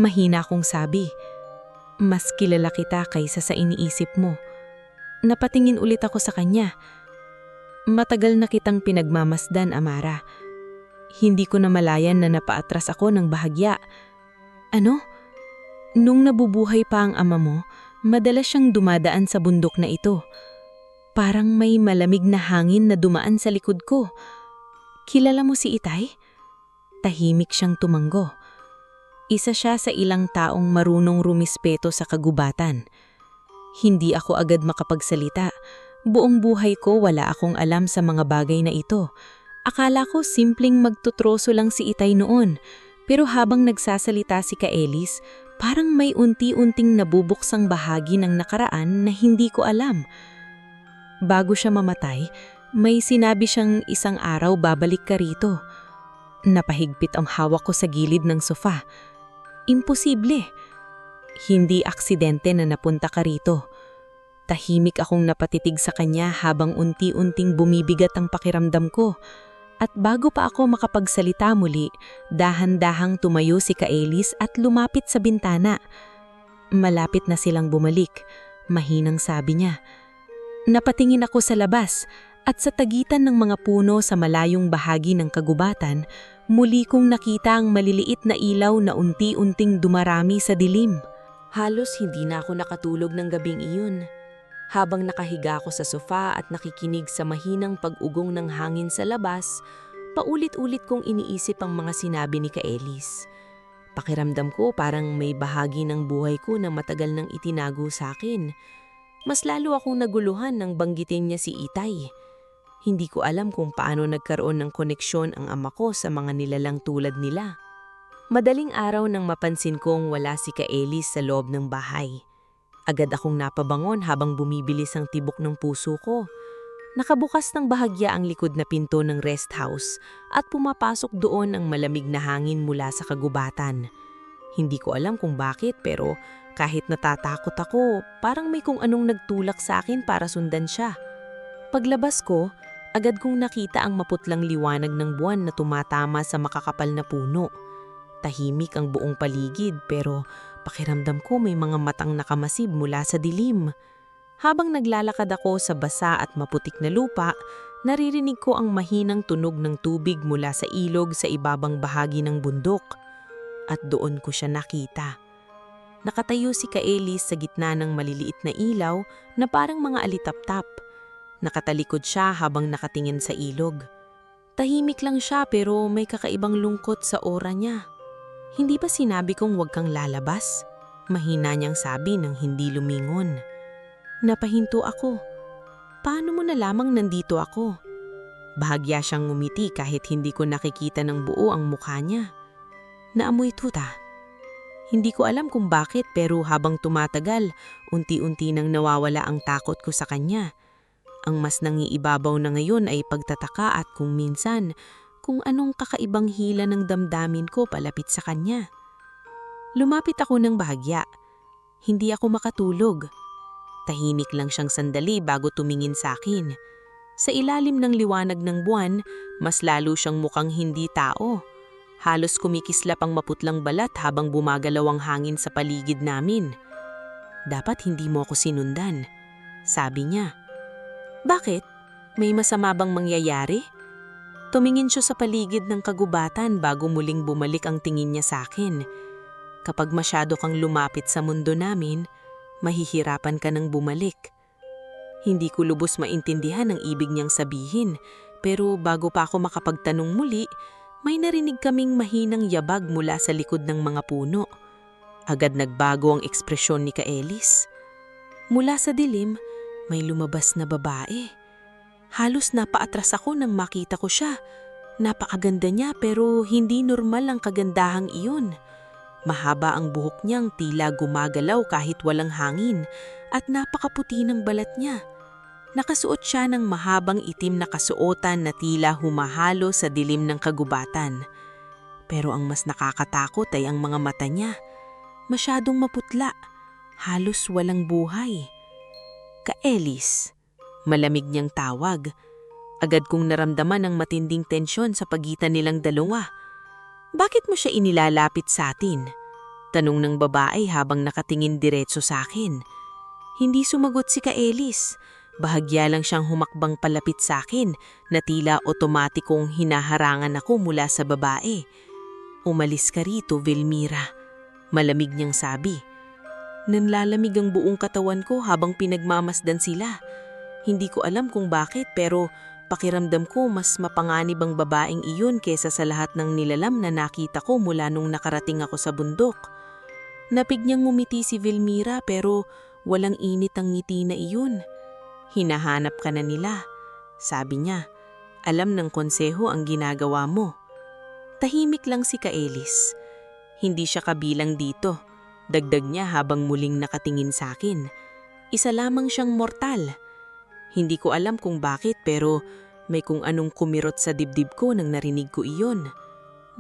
mahina kong sabi. Mas kilala kita kaysa sa iniisip mo. Napatingin ulit ako sa kanya. Matagal na kitang pinagmamasdan, Amara. Hindi ko na malayan na napaatras ako ng bahagya. Ano? Nung nabubuhay pa ang ama mo, madalas siyang dumadaan sa bundok na ito. Parang may malamig na hangin na dumaan sa likod ko. Kilala mo si Itay? Tahimik siyang tumanggo. Isa siya sa ilang taong marunong rumispeto sa kagubatan. Hindi ako agad makapagsalita. Buong buhay ko wala akong alam sa mga bagay na ito. Akala ko simpleng magtutroso lang si Itay noon. Pero habang nagsasalita si Kaelis, parang may unti-unting nabubuksang bahagi ng nakaraan na hindi ko alam. Bago siya mamatay, may sinabi siyang isang araw babalik ka rito. Napahigpit ang hawak ko sa gilid ng sofa. Imposible. Hindi aksidente na napunta ka rito. Tahimik akong napatitig sa kanya habang unti-unting bumibigat ang pakiramdam ko. At bago pa ako makapagsalita muli, dahan-dahang tumayo si Kaelis at lumapit sa bintana. Malapit na silang bumalik. Mahinang sabi niya. Napatingin ako sa labas at sa tagitan ng mga puno sa malayong bahagi ng kagubatan, muli kong nakita ang maliliit na ilaw na unti-unting dumarami sa dilim. Halos hindi na ako nakatulog ng gabing iyon. Habang nakahiga ako sa sofa at nakikinig sa mahinang pag-ugong ng hangin sa labas, paulit-ulit kong iniisip ang mga sinabi ni Kaelis. Pakiramdam ko parang may bahagi ng buhay ko na matagal nang itinago sa akin. Mas lalo akong naguluhan nang banggitin niya si Itay. Hindi ko alam kung paano nagkaroon ng koneksyon ang ama ko sa mga nilalang tulad nila. Madaling araw nang mapansin kong wala si Kaelis sa loob ng bahay. Agad akong napabangon habang bumibilis ang tibok ng puso ko. Nakabukas ng bahagya ang likod na pinto ng rest house at pumapasok doon ang malamig na hangin mula sa kagubatan. Hindi ko alam kung bakit pero kahit natatakot ako, parang may kung anong nagtulak sa akin para sundan siya. Paglabas ko, agad kong nakita ang maputlang liwanag ng buwan na tumatama sa makakapal na puno. Tahimik ang buong paligid pero pakiramdam ko may mga matang nakamasid mula sa dilim. Habang naglalakad ako sa basa at maputik na lupa, naririnig ko ang mahinang tunog ng tubig mula sa ilog sa ibabang bahagi ng bundok. At doon ko siya nakita. Nakatayo si Kaelis sa gitna ng maliliit na ilaw na parang mga alitaptap. Nakatalikod siya habang nakatingin sa ilog. Tahimik lang siya pero may kakaibang lungkot sa aura niya. Hindi ba sinabi kong huwag kang lalabas? Mahina niyang sabi nang hindi lumingon. Napahinto ako. Paano mo na lamang nandito ako? Bahagya siyang ngumiti kahit hindi ko nakikita ng buo ang mukha niya. Naamoy tuta. Hindi ko alam kung bakit pero habang tumatagal, unti-unti nang nawawala ang takot ko sa kanya. Ang mas nangiibabaw na ngayon ay pagtataka at kung minsan, kung anong kakaibang hila ng damdamin ko palapit sa kanya. Lumapit ako ng bahagya. Hindi ako makatulog. Tahimik lang siyang sandali bago tumingin sa akin. Sa ilalim ng liwanag ng buwan, mas lalo siyang mukhang hindi tao. Halos kumikislap ang maputlang balat habang bumagalaw ang hangin sa paligid namin. Dapat hindi mo ako sinundan, sabi niya. Bakit? May masama bang mangyayari? Tumingin siya sa paligid ng kagubatan bago muling bumalik ang tingin niya sa akin. Kapag masyado kang lumapit sa mundo namin, mahihirapan ka nang bumalik. Hindi ko lubos maintindihan ang ibig niyang sabihin, pero bago pa ako makapagtanong muli, may narinig kaming mahinang yabag mula sa likod ng mga puno. Agad nagbago ang ekspresyon ni Kaelis. Mula sa dilim, may lumabas na babae. Halos napaatras ako nang makita ko siya. Napakaganda niya pero hindi normal ang kagandahang iyon. Mahaba ang buhok niyang tila gumagalaw kahit walang hangin at napakaputi ng balat niya. Nakasuot siya ng mahabang itim na kasuotan na tila humahalo sa dilim ng kagubatan. Pero ang mas nakakatakot ay ang mga mata niya. Masyadong maputla, halos walang buhay. Kaelis, malamig niyang tawag. Agad kong naramdaman ang matinding tensyon sa pagitan nilang dalawa. Bakit mo siya inilalapit sa atin? Tanong ng babae habang nakatingin diretso sa akin. Hindi sumagot si Kaelis. Bahagya lang siyang humakbang palapit sa akin na tila otomatikong hinaharangan ako mula sa babae. Umalis ka rito, Vilmira. Malamig niyang sabi. Nanlalamig ang buong katawan ko habang pinagmamasdan sila. Hindi ko alam kung bakit pero pakiramdam ko mas mapanganib ang babaeng iyon kesa sa lahat ng nilalam na nakita ko mula nung nakarating ako sa bundok. Napig niyang ngumiti si Vilmira pero walang init ang ngiti na iyon. Hinahanap ka na nila. Sabi niya, alam ng konseho ang ginagawa mo. Tahimik lang si Kaelis. Hindi siya kabilang dito. Dagdag niya habang muling nakatingin sa akin. Isa lamang siyang mortal. Hindi ko alam kung bakit pero may kung anong kumirot sa dibdib ko nang narinig ko iyon.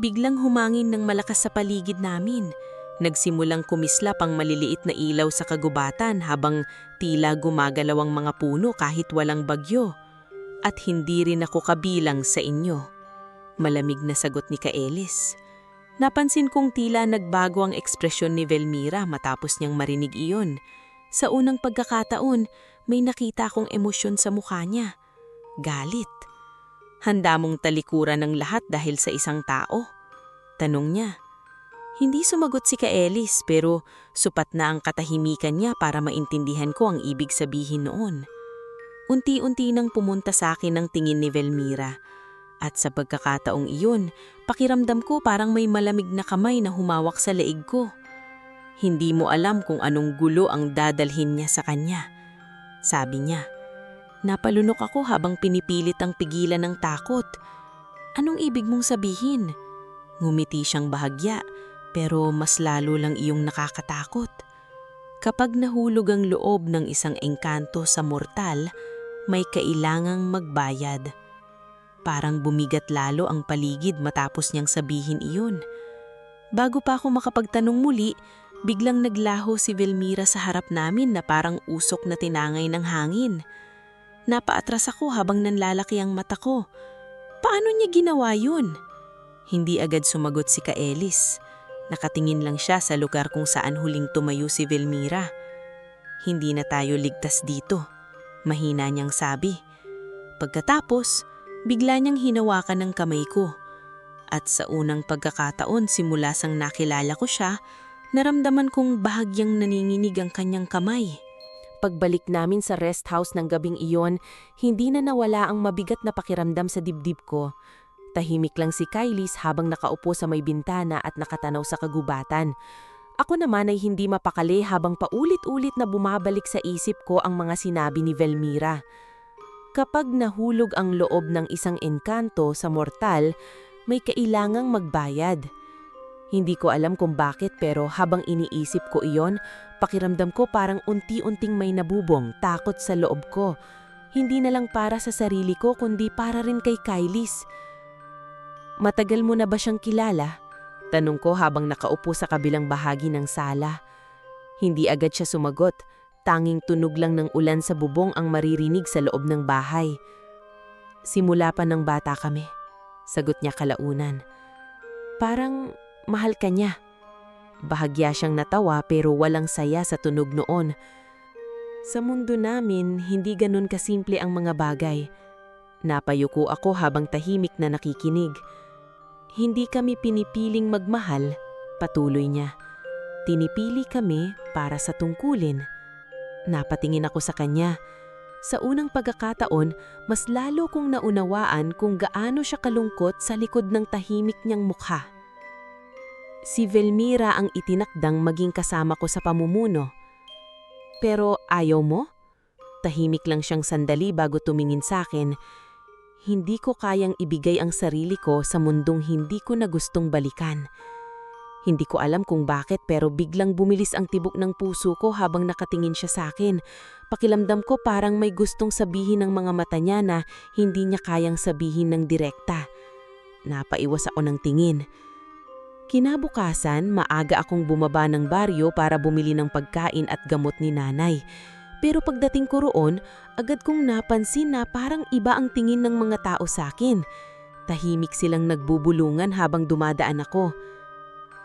Biglang humangin ng malakas sa paligid namin. Nagsimulang kumislap ang maliliit na ilaw sa kagubatan habang tila gumagalaw ang mga puno kahit walang bagyo. At hindi rin ako kabilang sa inyo. Malamig na sagot ni Kaelis. Napansin kong tila nagbago ang ekspresyon ni Vilmira matapos niyang marinig iyon. Sa unang pagkakataon, may nakita akong emosyon sa mukha niya. Galit. Handa mong talikuran ng lahat dahil sa isang tao? Tanong niya. Hindi sumagot si Kaelis pero supat na ang katahimikan niya para maintindihan ko ang ibig sabihin noon. Unti-unti nang pumunta sa akin ang tingin ni Vilmira. At sa pagkakataong iyon, pakiramdam ko parang may malamig na kamay na humawak sa leeg ko. Hindi mo alam kung anong gulo ang dadalhin niya sa kanya. Sabi niya. Napalunok ako habang pinipilit ang pigilan ng takot. Anong ibig mong sabihin? Ngumiti siyang bahagya. Pero mas lalo lang iyong nakakatakot. Kapag nahulog ang loob ng isang engkanto sa mortal, may kailangang magbayad. Parang bumigat lalo ang paligid matapos niyang sabihin iyon. Bago pa ako makapagtanong muli, biglang naglaho si Vilmira sa harap namin na parang usok na tinangay ng hangin. Napaatras ako habang nanlalaki ang mata ko. Paano niya ginawa yun? Hindi agad sumagot si Kaelis. Nakatingin lang siya sa lugar kung saan huling tumayo si Vilmira. Hindi na tayo ligtas dito, mahina niyang sabi. Pagkatapos, bigla niyang hinawakan ng kamay ko. At sa unang pagkakataon simula sang nakilala ko siya, naramdaman kong bahagyang naninginig ang kanyang kamay. Pagbalik namin sa rest house ng gabing iyon, hindi na nawala ang mabigat na pakiramdam sa dibdib ko. Tahimik lang si Kailis habang nakaupo sa may bintana at nakatanaw sa kagubatan. Ako naman ay hindi mapakali habang paulit-ulit na bumabalik sa isip ko ang mga sinabi ni Vilmira. Kapag nahulog ang loob ng isang engkanto sa mortal, may kailangang magbayad. Hindi ko alam kung bakit pero habang iniisip ko iyon, pakiramdam ko parang unti-unting may nabubong takot sa loob ko. Hindi na lang para sa sarili ko kundi para rin kay Kailis. Matagal mo na ba siyang kilala? Tanong ko habang nakaupo sa kabilang bahagi ng sala. Hindi agad siya sumagot, tanging tunog lang ng ulan sa bubong ang maririnig sa loob ng bahay. Simula pa ng bata kami, sagot niya kalaunan. Parang mahal ka niya. Bahagya siyang natawa pero walang saya sa tunog noon. Sa mundo namin, hindi ganun kasimple ang mga bagay. Napayuko ako habang tahimik na nakikinig. Hindi kami pinipiling magmahal, patuloy niya. Tinipili kami para sa tungkulin. Napatingin ako sa kanya. Sa unang pagkakataon, mas lalo kong naunawaan kung gaano siya kalungkot sa likod ng tahimik niyang mukha. Si Vilmira ang itinakdang maging kasama ko sa pamumuno. Pero ayaw mo? Tahimik lang siyang sandali bago tumingin sa akin. Hindi ko kayang ibigay ang sarili ko sa mundong hindi ko na gustong balikan. Hindi ko alam kung bakit pero biglang bumilis ang tibok ng puso ko habang nakatingin siya sa akin. Pakilamdam ko parang may gustong sabihin ng mga mata niya na hindi niya kayang sabihin ng direkta. Napaiwas ako ng tingin. Kinabukasan, maaga akong bumaba ng baryo para bumili ng pagkain at gamot ni nanay. Pero pagdating ko roon, agad kong napansin na parang iba ang tingin ng mga tao sa akin. Tahimik silang nagbubulungan habang dumadaan ako.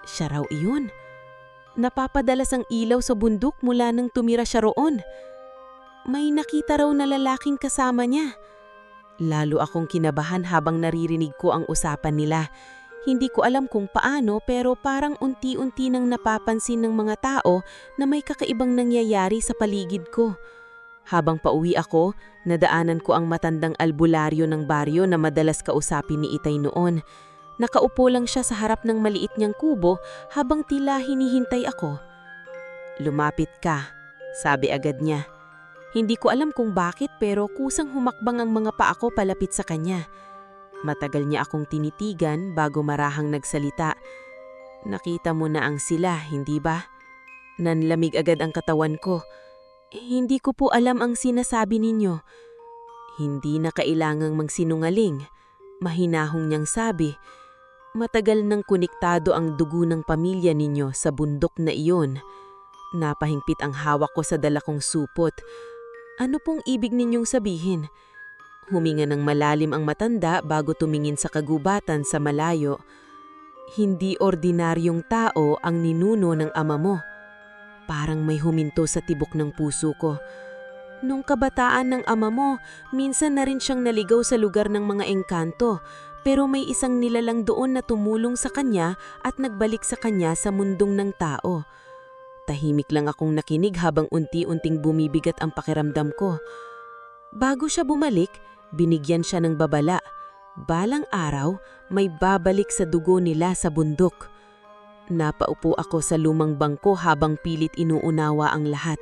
Siya raw iyon. Napapadalas ang ilaw sa bundok mula nang tumira siya roon. May nakita raw na lalaking kasama niya. Lalo akong kinabahan habang naririnig ko ang usapan nila. Hindi ko alam kung paano pero parang unti-unti nang napapansin ng mga tao na may kakaibang nangyayari sa paligid ko. Habang pauwi ako, nadaanan ko ang matandang albularyo ng baryo na madalas kausapin ni Itay noon. Nakaupo lang siya sa harap ng maliit niyang kubo habang tila hinihintay ako. "Lumapit ka," sabi agad niya. Hindi ko alam kung bakit pero kusang humakbang ang mga paa ko palapit sa kanya. Matagal niya akong tinitigan bago marahang nagsalita. "Nakita mo na ang sila, hindi ba?" Nanlamig agad ang katawan ko. "Hindi ko po alam ang sinasabi ninyo." "Hindi na kailangang magsinungaling," mahinahong niyang sabi. "Matagal nang konektado ang dugo ng pamilya ninyo sa bundok na iyon." Napahingpit ang hawak ko sa dala kong supot. "Ano pong ibig ninyong sabihin?" Huminga ng malalim ang matanda bago tumingin sa kagubatan sa malayo. "Hindi ordinaryong tao ang ninuno ng ama mo." Parang may huminto sa tibok ng puso ko. Nung kabataan ng ama mo, minsan na rin siyang naligaw sa lugar ng mga engkanto, pero may isang nilalang doon na tumulong sa kanya at nagbalik sa kanya sa mundong ng tao. Tahimik lang akong nakinig habang unti-unting bumibigat ang pakiramdam ko. Bago siya bumalik, binigyan siya ng babala. Balang araw, may babalik sa dugo nila sa bundok. Napaupo ako sa lumang bangko habang pilit inuunawa ang lahat.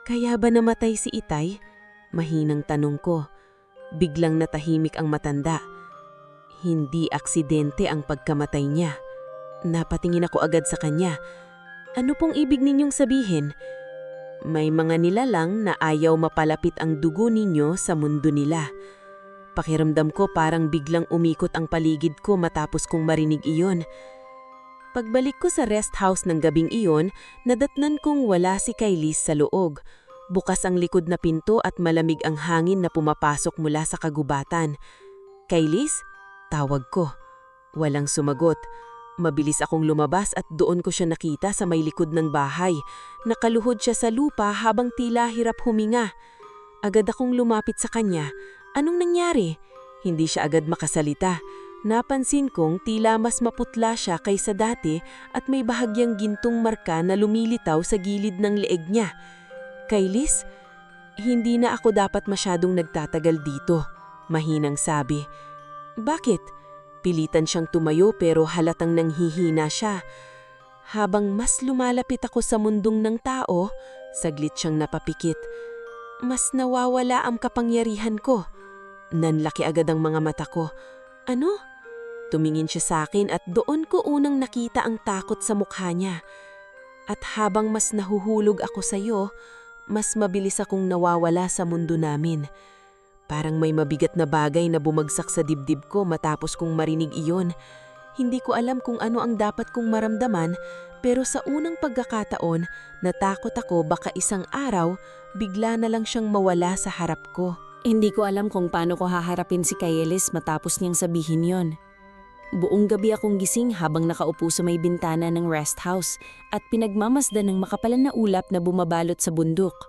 "Kaya ba namatay si Itay?" Mahinang tanong ko. Biglang natahimik ang matanda. "Hindi aksidente ang pagkamatay niya." Napatingin ako agad sa kanya. "Ano pong ibig ninyong sabihin?" "May mga nilalang na ayaw mapalapit ang dugo ninyo sa mundo nila." Pakiramdam ko parang biglang umikot ang paligid ko matapos kong marinig iyon. Pagbalik ko sa rest house ng gabing iyon, nadatnan kong wala si Kaylis sa loob. Bukas ang likod na pinto at malamig ang hangin na pumapasok mula sa kagubatan. "Kaylis?" Tawag ko. Walang sumagot. Mabilis akong lumabas at doon ko siya nakita sa may likod ng bahay. Nakaluhod siya sa lupa habang tila hirap huminga. Agad akong lumapit sa kanya. "Anong nangyari?" Hindi siya agad makasalita. Napansin kong tila mas maputla siya kaysa dati at may bahagyang gintong marka na lumilitaw sa gilid ng leeg niya. "Kaylis, hindi na ako dapat masyadong nagtatagal dito," mahinang sabi. "Bakit?" Pilitan siyang tumayo pero halatang nanghihina siya. Habang mas lumalapit ako sa mundong ng tao, saglit siyang napapikit. "Mas nawawala ang kapangyarihan ko." Nanlaki agad ang mga mata ko. "Ano?" Tumingin siya sa akin at doon ko unang nakita ang takot sa mukha niya. "At habang mas nahuhulog ako sa iyo, mas mabilis akong nawawala sa mundo namin." Parang may mabigat na bagay na bumagsak sa dibdib ko matapos kong marinig iyon. Hindi ko alam kung ano ang dapat kong maramdaman, pero sa unang pagkakataon, natakot ako baka isang araw, bigla na lang siyang mawala sa harap ko. Hindi ko alam kung paano ko haharapin si Kaylis matapos niyang sabihin yon. Buong gabi akong gising habang nakaupo sa may bintana ng rest house at pinagmamasdan ng makapalan na ulap na bumabalot sa bundok.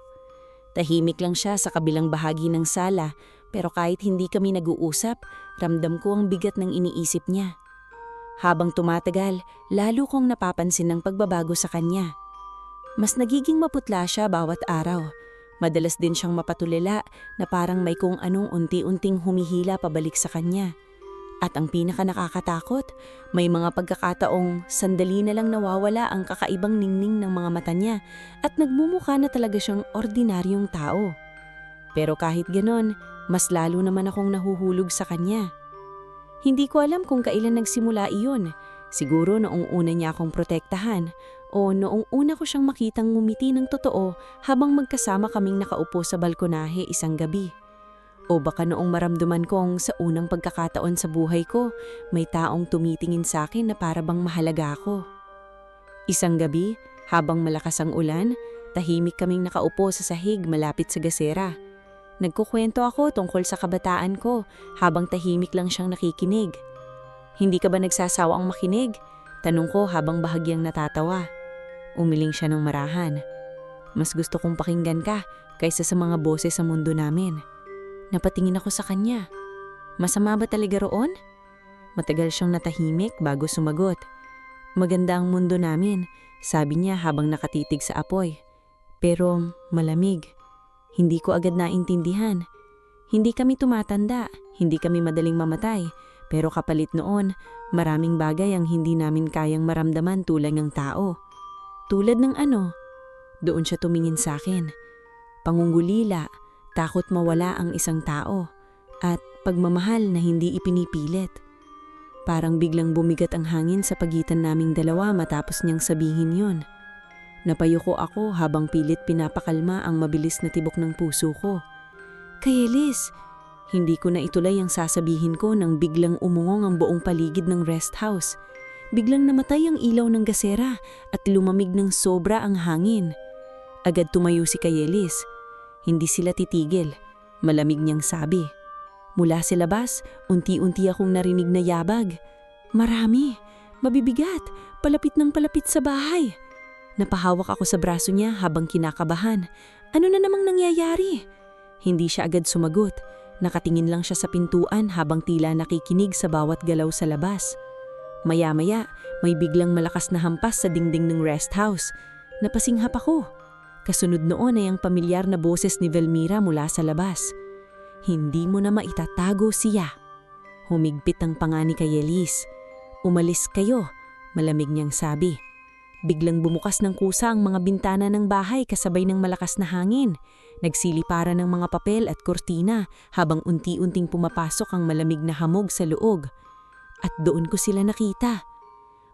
Tahimik lang siya sa kabilang bahagi ng sala, pero kahit hindi kami nag-uusap, ramdam ko ang bigat ng iniisip niya. Habang tumatagal, lalo kong napapansin ng pagbabago sa kanya. Mas nagiging maputla siya bawat araw. Madalas din siyang mapatulila na parang may kung anong unti-unting humihila pabalik sa kanya. At ang pinaka nakakatakot, may mga pagkakataong sandali na lang nawawala ang kakaibang ningning ng mga mata niya at nagmumukha na talaga siyang ordinaryong tao. Pero kahit ganon, mas lalo naman akong nahuhulog sa kanya. Hindi ko alam kung kailan nagsimula iyon. Siguro noong una niya akong protektahan o noong una ko siyang makitang ngumiti ng totoo habang magkasama kaming nakaupo sa balkonahe isang gabi. O baka noong maramdaman kong sa unang pagkakataon sa buhay ko, may taong tumitingin sa akin na para bang mahalaga ako. Isang gabi, habang malakas ang ulan, tahimik kaming nakaupo sa sahig malapit sa gasera. Nagkukwento ako tungkol sa kabataan ko habang tahimik lang siyang nakikinig. "Hindi ka ba nagsasawang makinig?" Tanong ko habang bahagyang natatawa. Umiling siya ng marahan. "Mas gusto kong pakinggan ka kaysa sa mga boses sa mundo namin." Napatingin ako sa kanya. "Masama ba talaga roon?" Matagal siyang natahimik bago sumagot. "Maganda ang mundo namin," sabi niya habang nakatitig sa apoy. "Pero malamig." Hindi ko agad naintindihan. Hindi kami tumatanda, hindi kami madaling mamatay, pero kapalit noon, maraming bagay ang hindi namin kayang maramdaman tulad ng tao. Tulad ng ano? Doon siya tumingin sa akin. Pangungulila, takot mawala ang isang tao, at pagmamahal na hindi ipinipilit. Parang biglang bumigat ang hangin sa pagitan naming dalawa matapos niyang sabihin yon. Napayuko ako habang pilit pinapakalma ang mabilis na tibok ng puso ko. Kay Elise, hindi ko na ituloy ang sasabihin ko nang biglang umungong ang buong paligid ng rest house. Biglang namatay ang ilaw ng gasera at lumamig ng sobra ang hangin. Agad tumayo si Kay Elise. Hindi sila titigil. Malamig niyang sabi. Mula sa labas, unti-unti akong narinig na yabag. Marami, mabibigat, palapit ng palapit sa bahay. Napahawak ako sa braso niya habang kinakabahan. Ano na namang nangyayari? Hindi siya agad sumagot. Nakatingin lang siya sa pintuan habang tila nakikinig sa bawat galaw sa labas. Maya-maya, may biglang malakas na hampas sa dingding ng rest house. Napasinghap ako. Kasunod noon ay ang pamilyar na boses ni Velmira mula sa labas. Hindi mo na maitatago siya. Humigpit ang panga ni Kay Elise. Umalis kayo, malamig niyang sabi. Biglang bumukas ng kusa ang mga bintana ng bahay kasabay ng malakas na hangin. Nagsiliparan ng mga papel at kortina habang unti-unting pumapasok ang malamig na hamog sa loob. At doon ko sila nakita.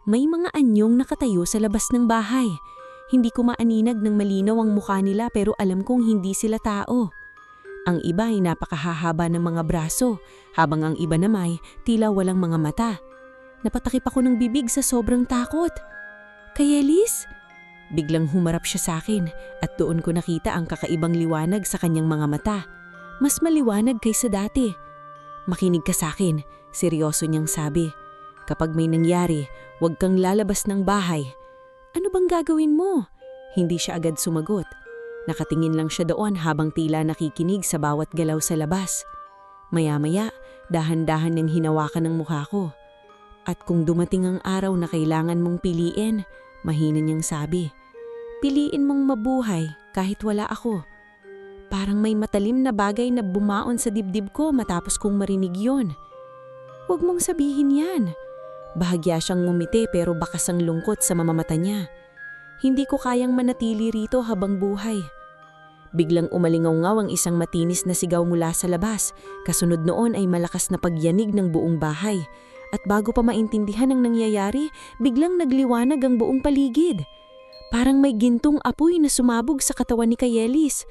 May mga anyong nakatayo sa labas ng bahay. Hindi ko maaninag ng malinaw ang mukha nila pero alam kong hindi sila tao. Ang iba ay napakahahaba ng mga braso, habang ang iba naman tila walang mga mata. Napatakip ako ng bibig sa sobrang takot. Kay Elise? Biglang humarap siya sa akin at doon ko nakita ang kakaibang liwanag sa kanyang mga mata. Mas maliwanag kaysa dati. Makinig ka sa akin, seryoso niyang sabi. Kapag may nangyari, huwag kang lalabas ng bahay. Ano bang gagawin mo? Hindi siya agad sumagot. Nakatingin lang siya doon habang tila nakikinig sa bawat galaw sa labas. Maya-maya, dahan-dahan niyang hinawakan ang mukha ko. At kung dumating ang araw na kailangan mong piliin, mahina niyang sabi, piliin mong mabuhay kahit wala ako. Parang may matalim na bagay na bumaon sa dibdib ko matapos kong marinig yon. Huwag mong sabihin yan. Bahagya siyang ngumiti pero bakas ang lungkot sa mamamata niya. Hindi ko kayang manatili rito habang buhay. Biglang umalingaw-ngaw ang isang matinis na sigaw mula sa labas. Kasunod noon ay malakas na pagyanig ng buong bahay. At bago pa maintindihan ang nangyayari, biglang nagliwanag ang buong paligid. Parang may gintong apoy na sumabog sa katawan ni Kay Elise.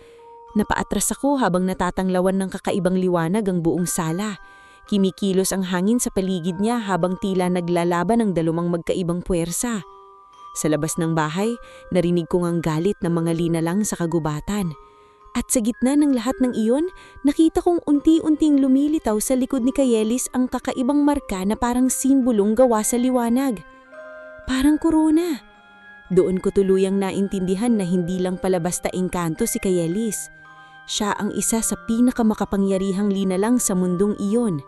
Napaatras ako habang natatanglawan ng kakaibang liwanag ang buong sala. Kimikilos ang hangin sa paligid niya habang tila naglalaban ang dalawang magkaibang puwersa. Sa labas ng bahay, narinig kong ang galit ng mga linalang sa kagubatan. At sa gitna ng lahat ng iyon, nakita kong unti-unting lumilitaw sa likod ni Kay Elise ang kakaibang marka na parang simbolong gawa sa liwanag. Parang korona. Doon ko tuluyang naintindihan na hindi lang pala basta engkanto si Kay Elise. Siya ang isa sa pinakamakapangyarihang linalang sa mundong iyon.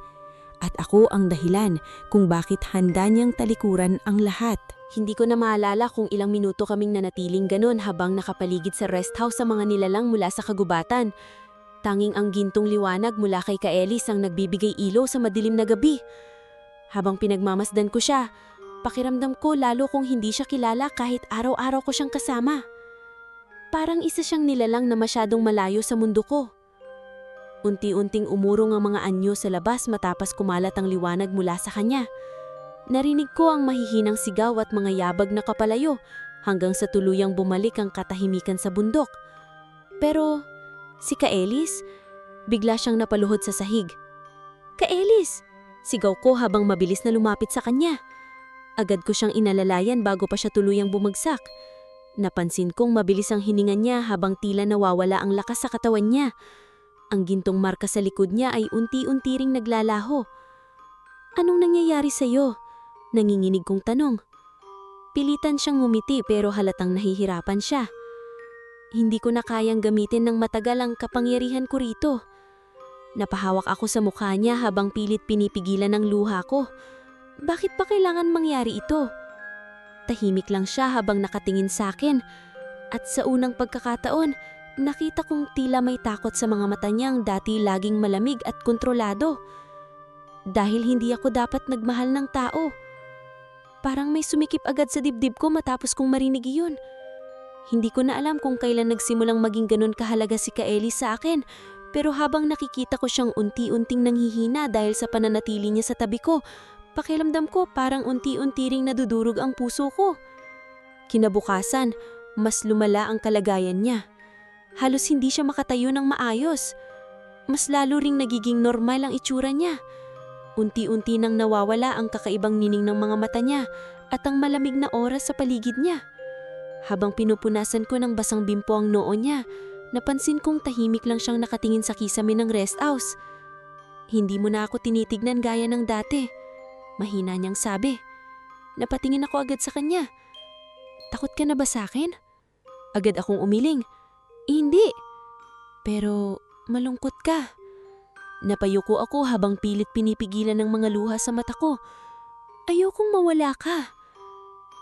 At ako ang dahilan kung bakit handa niyang talikuran ang lahat. Hindi ko na maalala kung ilang minuto kaming nanatiling ganon habang nakapaligid sa rest house sa mga nilalang mula sa kagubatan. Tanging ang gintong liwanag mula kay Kay Elise ang nagbibigay ilaw sa madilim na gabi. Habang pinagmamasdan ko siya, pakiramdam ko lalo kung hindi siya kilala kahit araw-araw ko siyang kasama. Parang isa siyang nilalang na masyadong malayo sa mundo ko. Unti-unting umurong ang mga anyo sa labas matapos kumalat ang liwanag mula sa kanya. Narinig ko ang mahihinang sigaw at mga yabag na kapalayo hanggang sa tuluyang bumalik ang katahimikan sa bundok. Pero si Kay Elise, bigla siyang napaluhod sa sahig. Kay Elise! Sigaw ko habang mabilis na lumapit sa kanya. Agad ko siyang inalalayan bago pa siya tuluyang bumagsak. Napansin kong mabilis ang hininga niya habang tila nawawala ang lakas sa katawan niya. Ang gintong marka sa likod niya ay unti-unti ring naglalaho. Anong nangyayari sa'yo? Nanginginig kong tanong. Pilitan siyang ngumiti pero halatang nahihirapan siya. Hindi ko na kayang gamitin ng matagal ang kapangyarihan ko rito. Napahawak ako sa mukha niya habang pilit pinipigilan ng luha ko. Bakit pa kailangan mangyari ito? Tahimik lang siya habang nakatingin sa akin. At sa unang pagkakataon, Nakita kong tila may takot sa mga mata niyang dati laging malamig at kontrolado. Dahil hindi ako dapat nagmahal ng tao. Parang may sumikip agad sa dibdib ko matapos kong marinig iyon. Hindi ko na alam kung kailan nagsimulang maging ganun kahalaga si Kaelis sa akin, pero habang nakikita ko siyang unti-unting nanghihina dahil sa pananatili niya sa tabi ko, pakiramdam ko parang unti-unti ring nadudurog ang puso ko. Kinabukasan, mas lumala ang kalagayan niya. Halos hindi siya makatayo ng maayos. Mas lalo ring nagiging normal ang itsura niya. Unti-unti nang nawawala ang kakaibang nining ng mga mata niya at ang malamig na oras sa paligid niya. Habang pinupunasan ko ng basang bimpo ang noo niya, napansin kong tahimik lang siyang nakatingin sa kisame ng rest house. Hindi mo na ako tinitignan gaya ng dati. Mahina niyang sabi. Napatingin ako agad sa kanya. Takot ka na ba sa akin? Agad akong umiling. Hindi. Pero malungkot ka. Napayuko ako habang pilit pinipigilan ng mga luha sa mata ko. Ayokong mawala ka.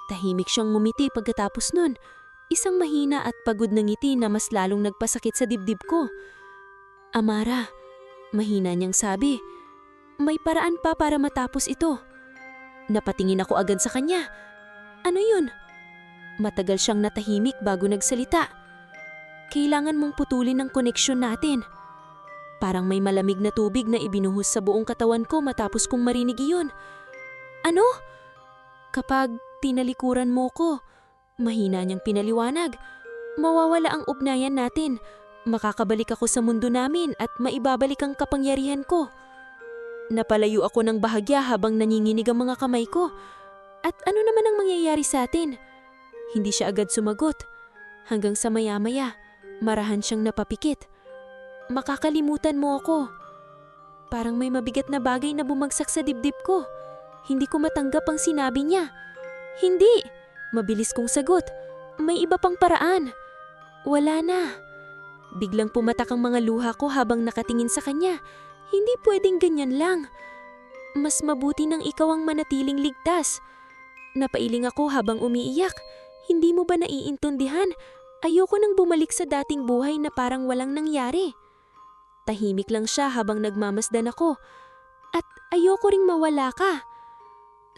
Tahimik siyang ngumiti pagkatapos nun. Isang mahina at pagod na ngiti na mas lalong nagpasakit sa dibdib ko. Amara, mahina niyang sabi. May paraan pa para matapos ito. Napatingin ako agad sa kanya. Ano yun? Matagal siyang natahimik bago nagsalita. Kailangan mong putulin ang koneksyon natin. Parang may malamig na tubig na ibinuhos sa buong katawan ko matapos kong marinig iyon. Ano? Kapag tinalikuran mo ko, mahina niyang pinaliwanag, mawawala ang ugnayan natin. Makakabalik ako sa mundo namin at maibabalik ang kapangyarihan ko. Napalayo ako ng bahagya habang nanginginig ang mga kamay ko. At ano naman ang mangyayari sa atin? Hindi siya agad sumagot. Hanggang sa maya-maya, marahan siyang napapikit. Makakalimutan mo ako. Parang may mabigat na bagay na bumagsak sa dibdib ko. Hindi ko matanggap ang sinabi niya. Hindi! Mabilis kong sagot. May iba pang paraan. Wala na. Biglang pumatak ang mga luha ko habang nakatingin sa kanya. Hindi pwedeng ganyan lang. Mas mabuti nang ikaw ang manatiling ligtas. Napailing ako habang umiiyak. Hindi mo ba naiintindihan? Ayoko nang bumalik sa dating buhay na parang walang nangyari. Tahimik lang siya habang nagmamasdan ako. At ayoko ring mawala ka.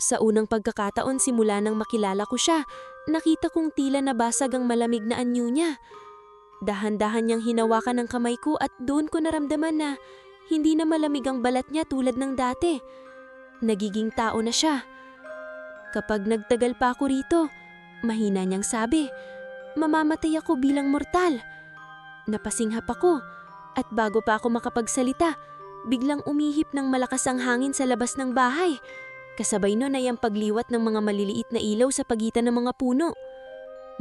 Sa unang pagkakataon simula nang makilala ko siya, nakita kong tila nabasag ang malamig na anyo niya. Dahan-dahan niyang hinawakan ang kamay ko at doon ko naramdaman na hindi na malamig ang balat niya tulad ng dati. Nagiging tao na siya. Kapag nagtagal pa ako rito, mahina niyang sabi, mamamatay ako bilang mortal. Napasinghap ako. At bago pa ako makapagsalita, biglang umihip ng malakas ang hangin sa labas ng bahay. Kasabay nun ay ang pagliwat ng mga maliliit na ilaw sa pagitan ng mga puno.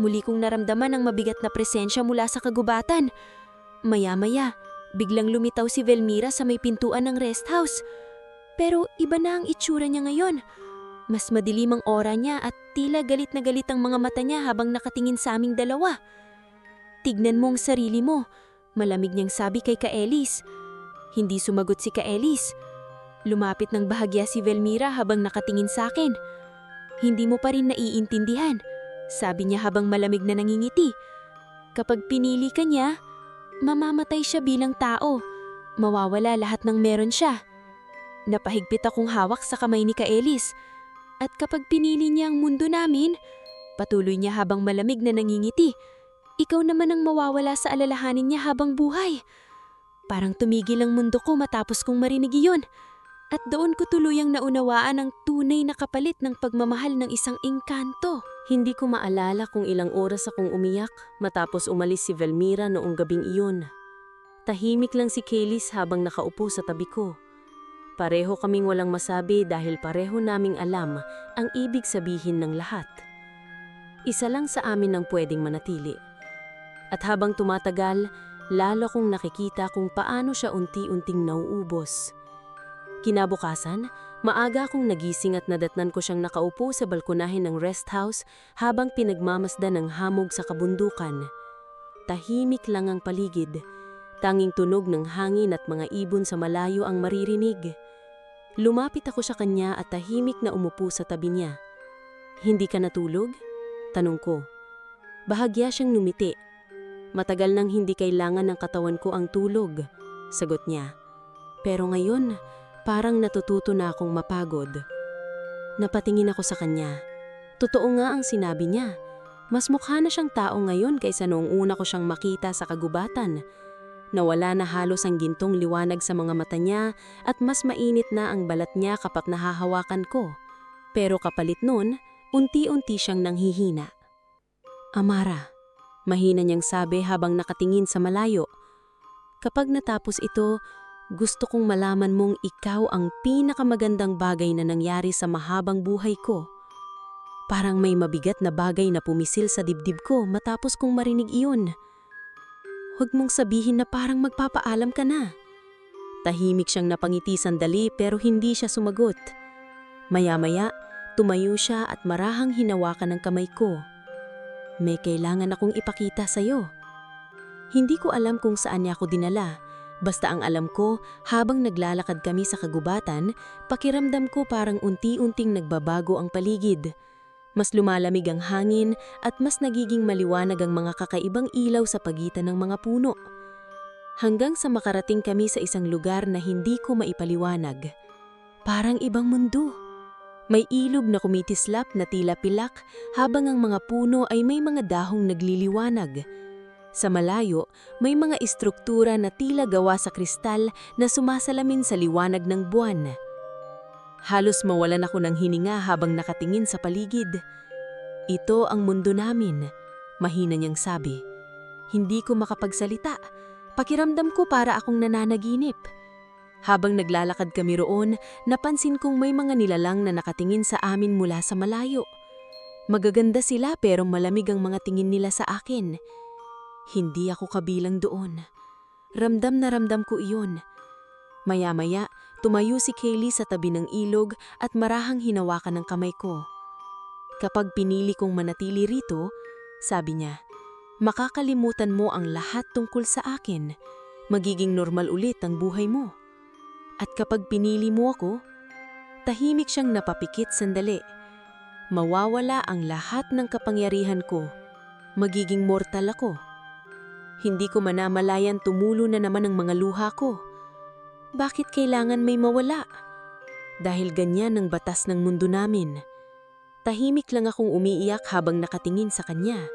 Muli kong naramdaman ang mabigat na presensya mula sa kagubatan. Maya-maya, biglang lumitaw si Velmira sa may pintuan ng rest house. Pero iba na ang itsura niya ngayon. Mas madilim ang aura niya at tila galit na galit ang mga mata niya habang nakatingin sa aming dalawa. Tignan mo ang sarili mo. Malamig niyang sabi kay Kaelis. Hindi sumagot si Kaelis. Lumapit ng bahagya si Velmira habang nakatingin sa akin. Hindi mo pa rin naiintindihan, sabi niya habang malamig na nangingiti. Kapag pinili ka niya, mamamatay siya bilang tao. Mawawala lahat ng meron siya. Napahigpit akong hawak sa kamay ni Kaelis. At kapag pinili niya ang mundo namin, patuloy niya habang malamig na nangingiti, ikaw naman ang mawawala sa alalahanin niya habang buhay. Parang tumigil ang mundo ko matapos kong marinig iyon. At doon ko tuluyang naunawaan ang tunay na kapalit ng pagmamahal ng isang engkanto. Hindi ko maalala kung ilang oras akong umiyak matapos umalis si Velmira noong gabing iyon. Tahimik lang si Kaelis habang nakaupo sa tabi ko. Pareho kaming walang masabi dahil pareho naming alam ang ibig sabihin ng lahat. Isa lang sa amin ang pwedeng manatili. At habang tumatagal, lalo kong nakikita kung paano siya unti-unting nauubos. Kinabukasan, maaga akong nagising at nadatnan ko siyang nakaupo sa balkonahin ng rest house habang pinagmamasdan ng hamog sa kabundukan. Tahimik lang ang paligid. Tanging tunog ng hangin at mga ibon sa malayo ang maririnig. Lumapit ako sa kanya at tahimik na umupo sa tabi niya. Hindi ka natulog? Tanong ko. Bahagya siyang numiti. Matagal nang hindi kailangan ng katawan ko ang tulog, sagot niya. Pero ngayon, parang natututo na akong mapagod. Napatingin ako sa kanya. Totoo nga ang sinabi niya. Mas mukha na siyang tao ngayon kaysa noong una ko siyang makita sa kagubatan. Nawala na halos ang gintong liwanag sa mga mata niya at mas mainit na ang balat niya kapag nahahawakan ko. Pero kapalit nun, unti-unti siyang nanghihina. Amara, mahina niyang sabi habang nakatingin sa malayo. Kapag natapos ito, gusto kong malaman mong ikaw ang pinakamagandang bagay na nangyari sa mahabang buhay ko. Parang may mabigat na bagay na pumisil sa dibdib ko matapos kong marinig iyon. Huwag mong sabihin na parang magpapaalam ka na. Tahimik siyang napangiti sandali pero hindi siya sumagot. Maya-maya, tumayo siya at marahang hinawakan ng kamay ko. May kailangan akong ipakita sa'yo. Hindi ko alam kung saan niya ako dinala. Basta ang alam ko, habang naglalakad kami sa kagubatan, pakiramdam ko parang unti-unting nagbabago ang paligid. Mas lumalamig ang hangin at mas nagiging maliwanag ang mga kakaibang ilaw sa pagitan ng mga puno. Hanggang sa makarating kami sa isang lugar na hindi ko maipaliwanag. Parang ibang mundo. May ilog na kumitislap na tila pilak habang ang mga puno ay may mga dahong nagliliwanag. Sa malayo, may mga istruktura na tila gawa sa kristal na sumasalamin sa liwanag ng buwan. Halos mawalan ako ng hininga habang nakatingin sa paligid. Ito ang mundo namin, mahina niyang sabi. Hindi ko makapagsalita. Pakiramdam ko para akong nananaginip. Habang naglalakad kami roon, napansin kong may mga nilalang na nakatingin sa amin mula sa malayo. Magaganda sila pero malamig ang mga tingin nila sa akin. Hindi ako kabilang doon. Ramdam na ramdam ko iyon. Maya-maya, tumayo si Kaylee sa tabi ng ilog at marahang hinawakan ng kamay ko. Kapag pinili kong manatili rito, sabi niya, makakalimutan mo ang lahat tungkol sa akin. Magiging normal ulit ang buhay mo. At kapag pinili mo ako, tahimik siyang napapikit sandali. Mawawala ang lahat ng kapangyarihan ko. Magiging mortal ako. Hindi ko manamalayan tumulo na naman ang mga luha ko. Bakit kailangan may mawala? Dahil ganyan ang batas ng mundo namin. Tahimik lang akong umiiyak habang nakatingin sa kanya.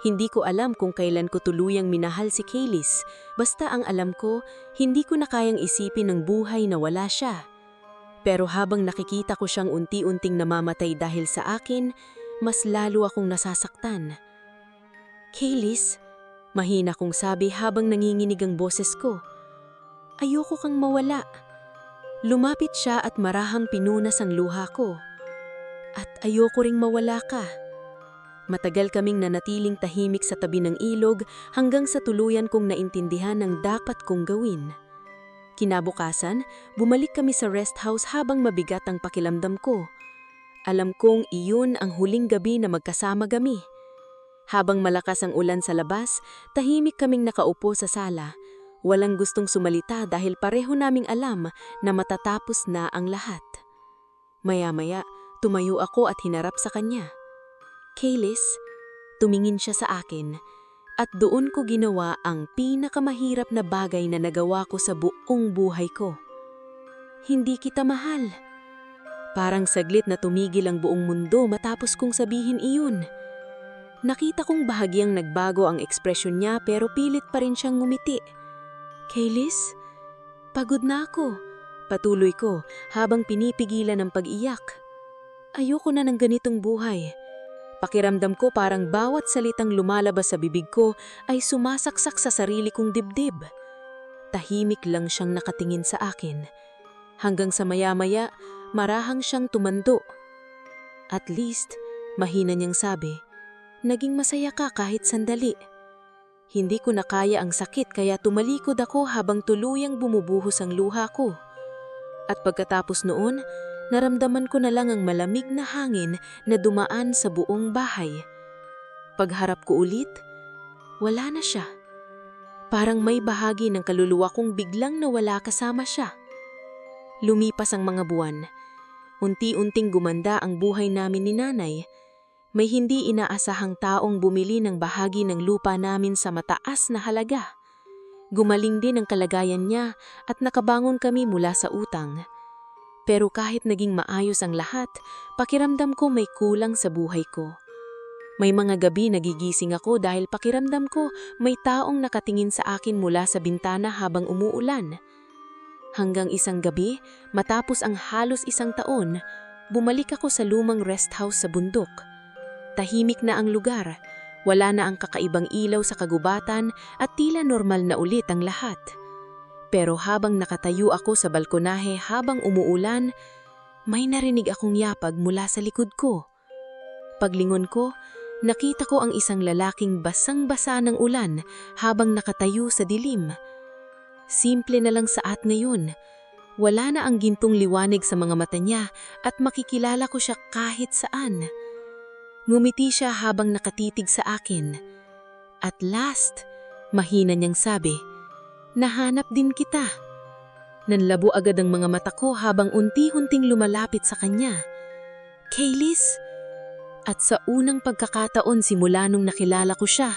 Hindi ko alam kung kailan ko tuluyang minahal si Kaylis. Basta ang alam ko, hindi ko na kayang isipin ng buhay na wala siya. Pero habang nakikita ko siyang unti-unting namamatay dahil sa akin, mas lalo akong nasasaktan. Kaylis, mahina kong sabi habang nanginginig ang boses ko. Ayoko kang mawala. Lumapit siya at marahang pinunas ang luha ko. At ayoko ring mawala ka. Matagal kaming nanatiling tahimik sa tabi ng ilog hanggang sa tuluyan kong naintindihan ang dapat kong gawin. Kinabukasan, bumalik kami sa rest house habang mabigat ang pakiramdam ko. Alam kong iyon ang huling gabi na magkasama kami. Habang malakas ang ulan sa labas, tahimik kaming nakaupo sa sala. Walang gustong sumalita dahil pareho naming alam na matatapos na ang lahat. Maya-maya, tumayo ako at hinarap sa kanya. Kaylis, tumingin siya sa akin at doon ko ginawa ang pinakamahirap na bagay na nagawa ko sa buong buhay ko. Hindi kita mahal. Parang saglit na tumigil ang buong mundo matapos kong sabihin iyon. Nakita kong bahagyang nagbago ang ekspresyon niya pero pilit pa rin siyang ngumiti. Kaylis, pagod na ako. Patuloy ko habang pinipigilan ang pag-iyak. Ayoko na ng ganitong buhay. Pakiramdam ko parang bawat salitang lumalabas sa bibig ko ay sumasaksak sa sarili kong dibdib. Tahimik lang siyang nakatingin sa akin. Hanggang sa maya-maya, marahang siyang tumando. At least, mahina niyang sabi, naging masaya ka kahit sandali. Hindi ko na kaya ang sakit kaya tumalikod ako habang tuluyang bumubuhos ang luha ko. At pagkatapos noon, naramdaman ko na lang ang malamig na hangin na dumaan sa buong bahay. Pagharap ko ulit, wala na siya. Parang may bahagi ng kaluluwa kong biglang nawala kasama siya. Lumipas ang mga buwan. Unti-unting gumanda ang buhay namin ni nanay. May hindi inaasahang taong bumili ng bahagi ng lupa namin sa mataas na halaga. Gumaling din ang kalagayan niya at nakabangon kami mula sa utang. Pero kahit naging maayos ang lahat, pakiramdam ko may kulang sa buhay ko. May mga gabi nagigising ako dahil pakiramdam ko may taong nakatingin sa akin mula sa bintana habang umuulan. Hanggang isang gabi, matapos ang halos isang taon, bumalik ako sa lumang rest house sa bundok. Tahimik na ang lugar, wala na ang kakaibang ilaw sa kagubatan at tila normal na ulit ang lahat. Pero habang nakatayo ako sa balkonahe habang umuulan, may narinig akong yapag mula sa likod ko. Paglingon ko, nakita ko ang isang lalaking basang-basa ng ulan habang nakatayo sa dilim. Simple na lang saat ngayon. Wala na ang gintong liwanag sa mga mata niya at makikilala ko siya kahit saan. Ngumiti siya habang nakatitig sa akin. At last, mahina niyang sabi, "Nahanap din kita." Nanlabo agad ang mga mata ko habang unti-unting lumalapit sa kanya. "Kaylis?" At sa unang pagkakataon simula nung nakilala ko siya,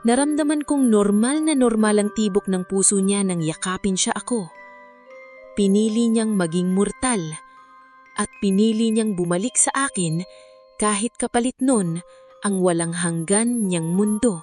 naramdaman kong normal ang tibok ng puso niya nang yakapin siya ako. Pinili niyang maging mortal at pinili niyang bumalik sa akin kahit kapalit nun ang walang hanggan niyang mundo.